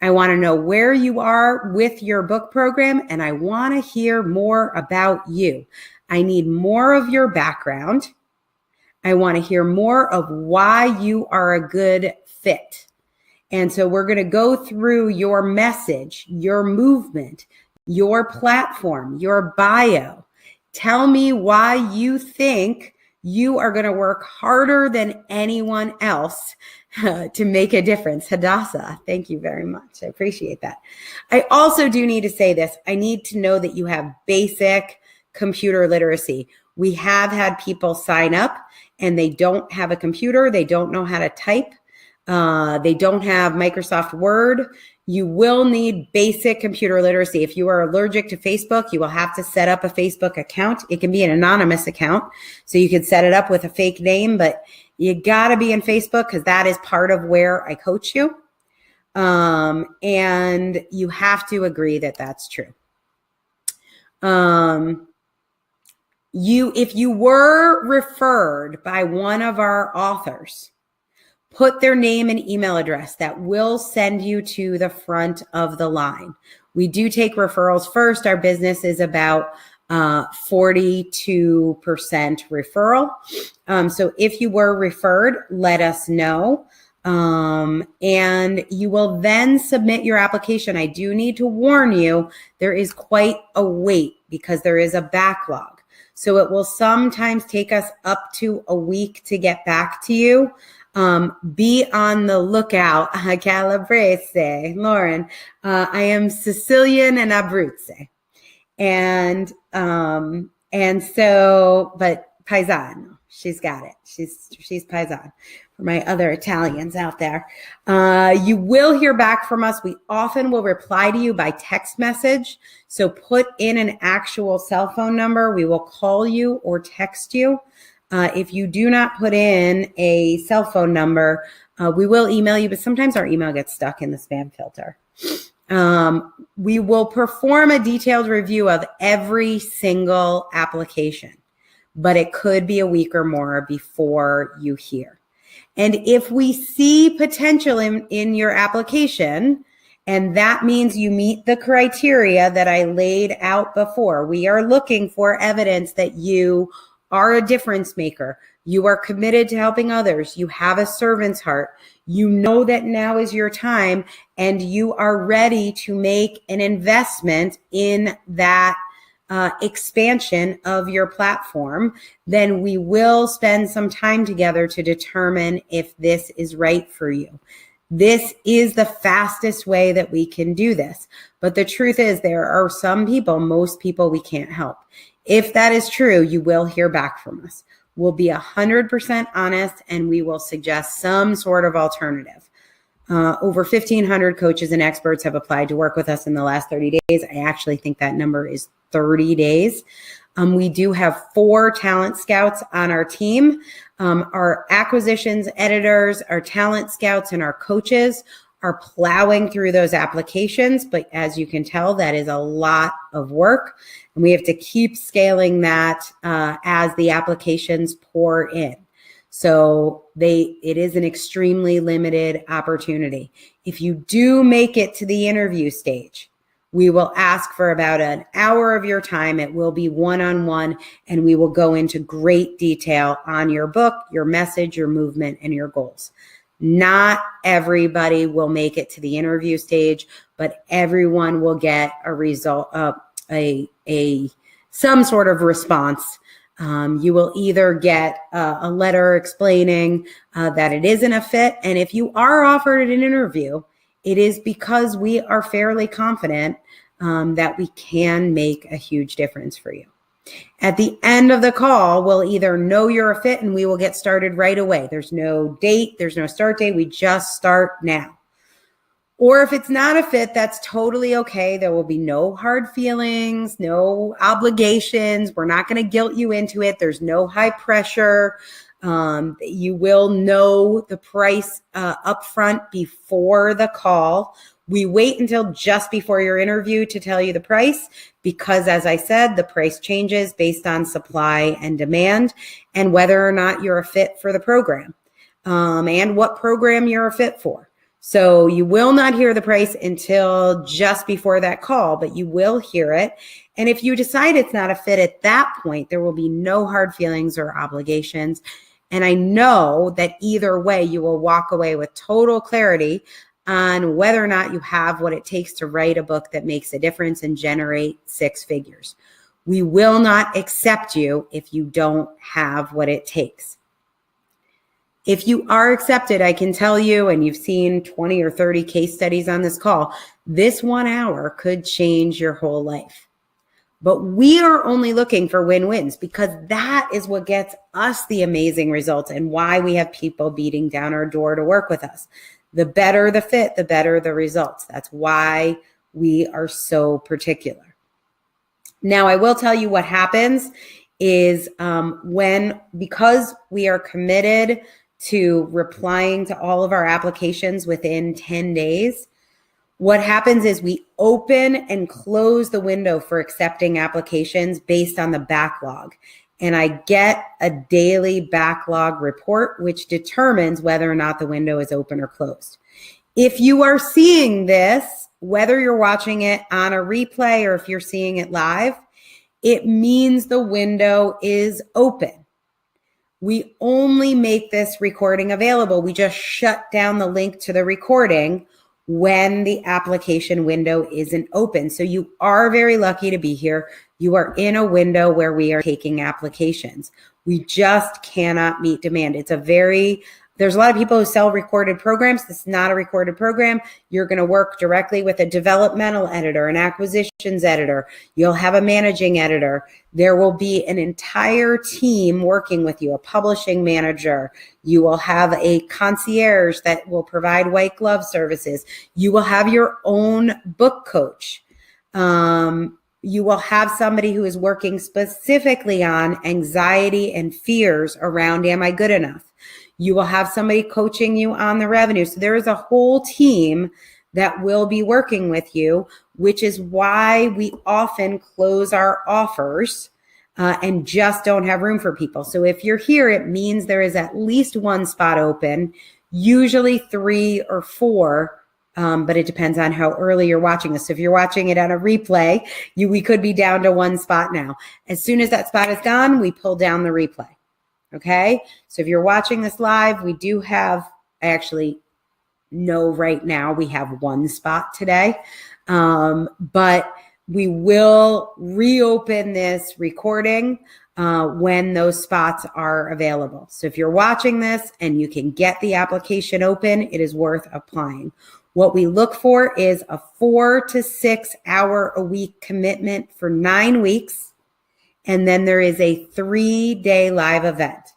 Speaker 1: I want to know where you are with your book program, and I want to hear more about you. I need more of your background. I want to hear more of why you are a good fit. And so we're going to go through your message, your movement, your platform, your bio. Tell me why you think you are going to work harder than anyone else to make a difference. Hadassah, thank you very much. I appreciate that. I also do need to say this. I need to know that you have basic computer literacy. We have had people sign up and they don't have a computer. They don't know how to type. They don't have Microsoft Word. You will need basic computer literacy. If you are allergic to Facebook, you will have to set up a Facebook account. It can be an anonymous account, so you could set it up with a fake name, but you got to be in Facebook because that is part of where I coach you. And you have to agree that that's true. If you were referred by one of our authors, put their name and email address. That will send you to the front of the line. We do take referrals first. Our business is about 42% referral. So if you were referred, let us know. And you will then submit your application. I do need to warn you, there is quite a wait because there is a backlog. So it will sometimes take us up to a week to get back to you. Be on the lookout. Calabrese, Lauren. I am Sicilian and Abruzze. And so, but Paisano, she's got it. She's Paisan. For my other Italians out there. You will hear back from us. We often will reply to you by text message. So put in an actual cell phone number. We will call you or text you. If you do not put in a cell phone number, we will email you, but sometimes our email gets stuck in the spam filter. We will perform a detailed review of every single application, but it could be a week or more before you hear. And if we see potential in your application, and that means you meet the criteria that I laid out before, we are looking for evidence that you are a difference maker. You are committed to helping others. You have a servant's heart. You know that now is your time, and you are ready to make an investment in that expansion of your platform. Then we will spend some time together to determine if this is right for you. This is the fastest way that we can do this. But the truth is, there are some people, most people, we can't help. If that is true, you will hear back from us. We'll be 100% honest, and we will suggest some sort of alternative. Over 1,500 coaches and experts have applied to work with us in the last 30 days. I actually think that number is 30 days. We do have 4 talent scouts on our team. Our acquisitions editors, our talent scouts, and our coaches are plowing through those applications. But as you can tell, that is a lot of work. And we have to keep scaling that as the applications pour in. So it is an extremely limited opportunity. If you do make it to the interview stage, we will ask for about an hour of your time. It will be one-on-one, and we will go into great detail on your book, your message, your movement, and your goals. Not everybody will make it to the interview stage, but everyone will get a result, some sort of response. You will either get a letter explaining that it isn't a fit, and if you are offered an interview, it is because we are fairly confident that we can make a huge difference for you. At the end of the call, we'll either know you're a fit and we will get started right away. There's no date, there's no start date. We just start now. Or if it's not a fit, that's totally okay. There will be no hard feelings, no obligations. We're not going to guilt you into it. There's no high pressure. You will know the price upfront before the call. We wait until just before your interview to tell you the price because, as I said, the price changes based on supply and demand and whether or not you're a fit for the program and what program you're a fit for. So you will not hear the price until just before that call, but you will hear it. And if you decide it's not a fit at that point, there will be no hard feelings or obligations. And I know that either way, you will walk away with total clarity on whether or not you have what it takes to write a book that makes a difference and generate 6 figures. We will not accept you if you don't have what it takes. If you are accepted, I can tell you, and you've seen 20 or 30 case studies on this call, this 1 hour could change your whole life. But we are only looking for win-wins because that is what gets us the amazing results and why we have people beating down our door to work with us. The better the fit, the better the results. That's why we are so particular. Now, I will tell you what happens is because we are committed to replying to all of our applications within 10 days, what happens is we open and close the window for accepting applications based on the backlog. And I get a daily backlog report, which determines whether or not the window is open or closed. If you are seeing this, whether you're watching it on a replay or if you're seeing it live, it means the window is open. We only make this recording available. We just shut down the link to the recording when the application window isn't open. So you are very lucky to be here. You are in a window where we are taking applications. We just cannot meet demand. There's a lot of people who sell recorded programs. This is not a recorded program. You're going to work directly with a developmental editor, an acquisitions editor. You'll have a managing editor. There will be an entire team working with you, a publishing manager. You will have a concierge that will provide white glove services. You will have your own book coach. You will have somebody who is working specifically on anxiety and fears around, am I good enough? You will have somebody coaching you on the revenue. So there is a whole team that will be working with you, which is why we often close our offers and just don't have room for people. So if you're here, it means there is at least one spot open, usually 3 or 4, but it depends on how early you're watching this. So if you're watching it on a replay, we could be down to one spot now. As soon as that spot is gone, we pull down the replay. Okay? So if you're watching this live, we do have, I actually know right now we have one spot today, but we will reopen this recording when those spots are available. So if you're watching this and you can get the application open, it is worth applying. What we look for is a 4 to 6 hour a week commitment for 9 weeks. And then there is a 3-day live event.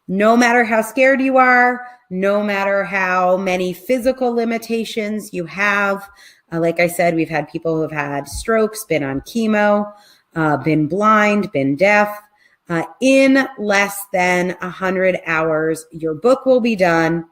Speaker 1: No matter how scared you are, no matter how many physical limitations you have, like I said, we've had people who have had strokes, been on chemo, been blind, been deaf. In less than 100 hours, your book will be done.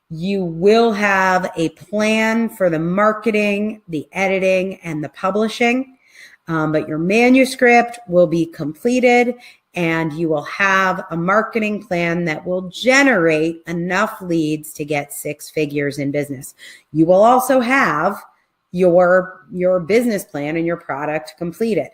Speaker 1: You will have a plan for the marketing, the editing, and the publishing, but your manuscript will be completed, and you will have a marketing plan that will generate enough leads to get 6 figures in business. You will also have your business plan and your product completed.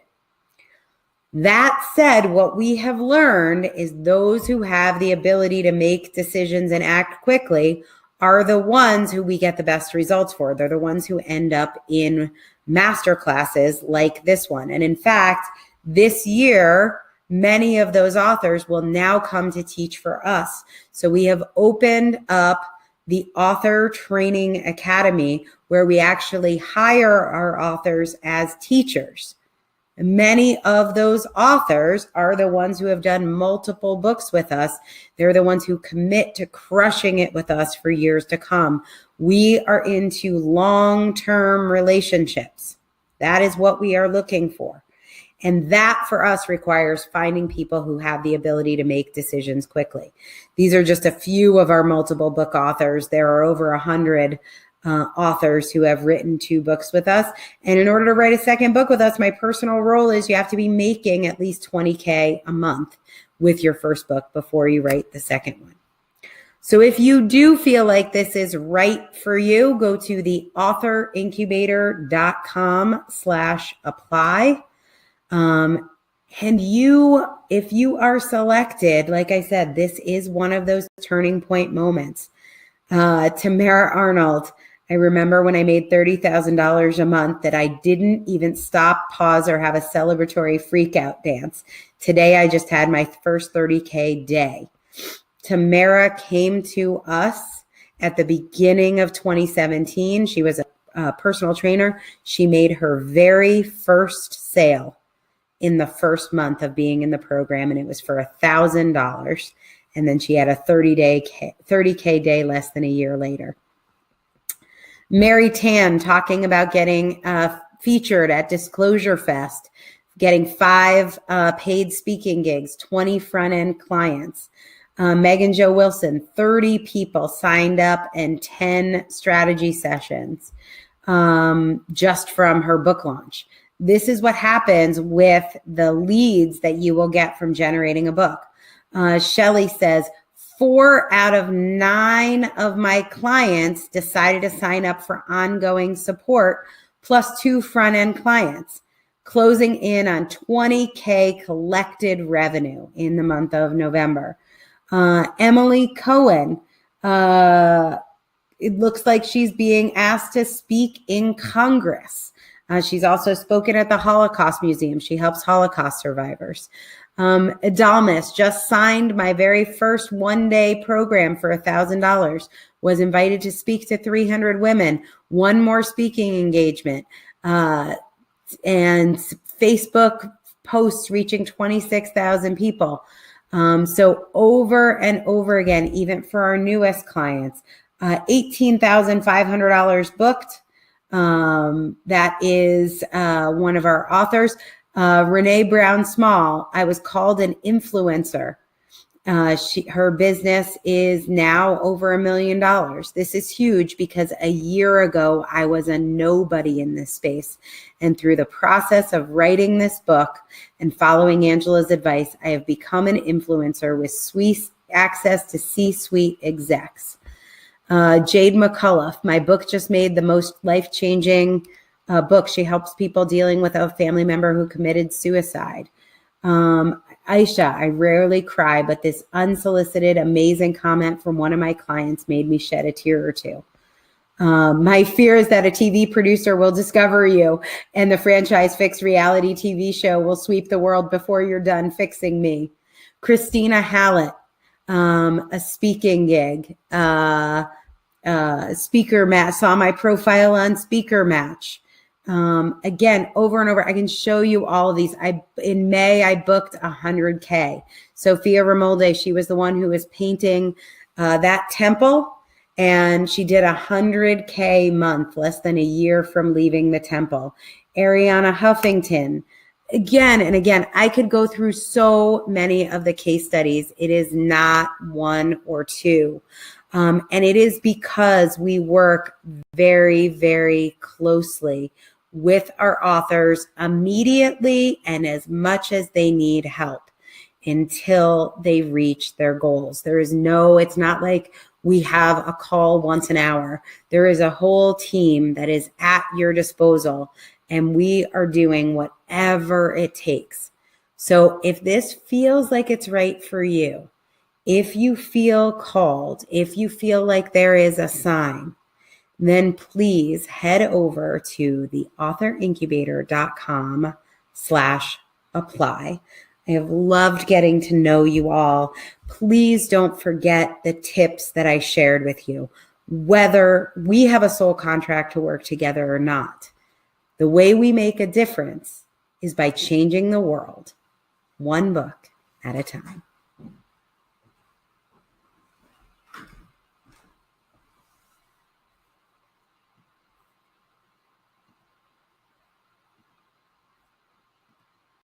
Speaker 1: That said, what we have learned is those who have the ability to make decisions and act quickly are the ones who we get the best results for. They're the ones who end up in masterclasses like this one. And in fact, this year, many of those authors will now come to teach for us. So we have opened up the Author Training Academy, where we actually hire our authors as teachers. Many of those authors are the ones who have done multiple books with us. They're the ones who commit to crushing it with us for years to come. We are into long-term relationships. That is what we are looking for. And that for us requires finding people who have the ability to make decisions quickly. These are just a few of our multiple book authors. There are over 100 authors who have written 2 books with us. And in order to write a second book with us, my personal rule is you have to be making at least $20K a month with your first book before you write the second one. So if you do feel like this is right for you, go to the authorincubator.com/apply. And if you are selected, like I said, this is one of those turning point moments. Tamara Arnold, I remember when I made $30,000 a month that I didn't even stop, pause, or have a celebratory freak out dance. Today, I just had my first 30K day. Tamara came to us at the beginning of 2017. She was a personal trainer. She made her very first sale in the first month of being in the program, and it was for $1,000. And then she had a 30K day less than a year later. Mary Tan talking about getting featured at Disclosure Fest, getting 5 paid speaking gigs, 20 front-end clients. Megan Jo Wilson, 30 people signed up and 10 strategy sessions just from her book launch. This is what happens with the leads that you will get from generating a book. Shelly says, 4 out of 9 of my clients decided to sign up for ongoing support, plus 2 front-end clients, closing in on 20K collected revenue in the month of November. Emily Cohen, it looks like she's being asked to speak in Congress. She's also spoken at the Holocaust Museum. She helps Holocaust survivors. Adalmus just signed my very first one-day program for $1,000, was invited to speak to 300 women, 1 more speaking engagement, and Facebook posts reaching 26,000 people. So over and over again, even for our newest clients, $18,500 booked. That is one of our authors. Renee Brown Small, I was called an influencer. Her business is now over $1 million. This is huge because a year ago, I was a nobody in this space. And through the process of writing this book and following Angela's advice, I have become an influencer with access to C-suite execs. Jade McCullough, my book just made the most life-changing book. She helps people dealing with a family member who committed suicide. Aisha, I rarely cry, but this unsolicited, amazing comment from one of my clients made me shed a tear or two. My fear is that a TV producer will discover you and the franchise fix reality TV show will sweep the world before you're done fixing me. Christina Hallett, a speaking gig, Speaker Match, saw my profile on Speaker Match. Again, over and over, I can show you all of these. In May, I booked 100K. Sophia Ramolde, she was the one who was painting that temple, and she did 100K month, less than a year from leaving the temple. Ariana Huffington, again and again, I could go through so many of the case studies. It is not one or two. And it is because we work very, very closely with our authors immediately and as much as they need help until they reach their goals. It's not like we have a call once an hour. There is a whole team that is at your disposal, and we are doing whatever it takes. So if this feels like it's right for you, if you feel called, if you feel like there is a sign, then please head over to theauthorincubator.com/apply. I have loved getting to know you all. Please don't forget the tips that I shared with you, whether we have a soul contract to work together or not. The way we make a difference is by changing the world, one book at a time.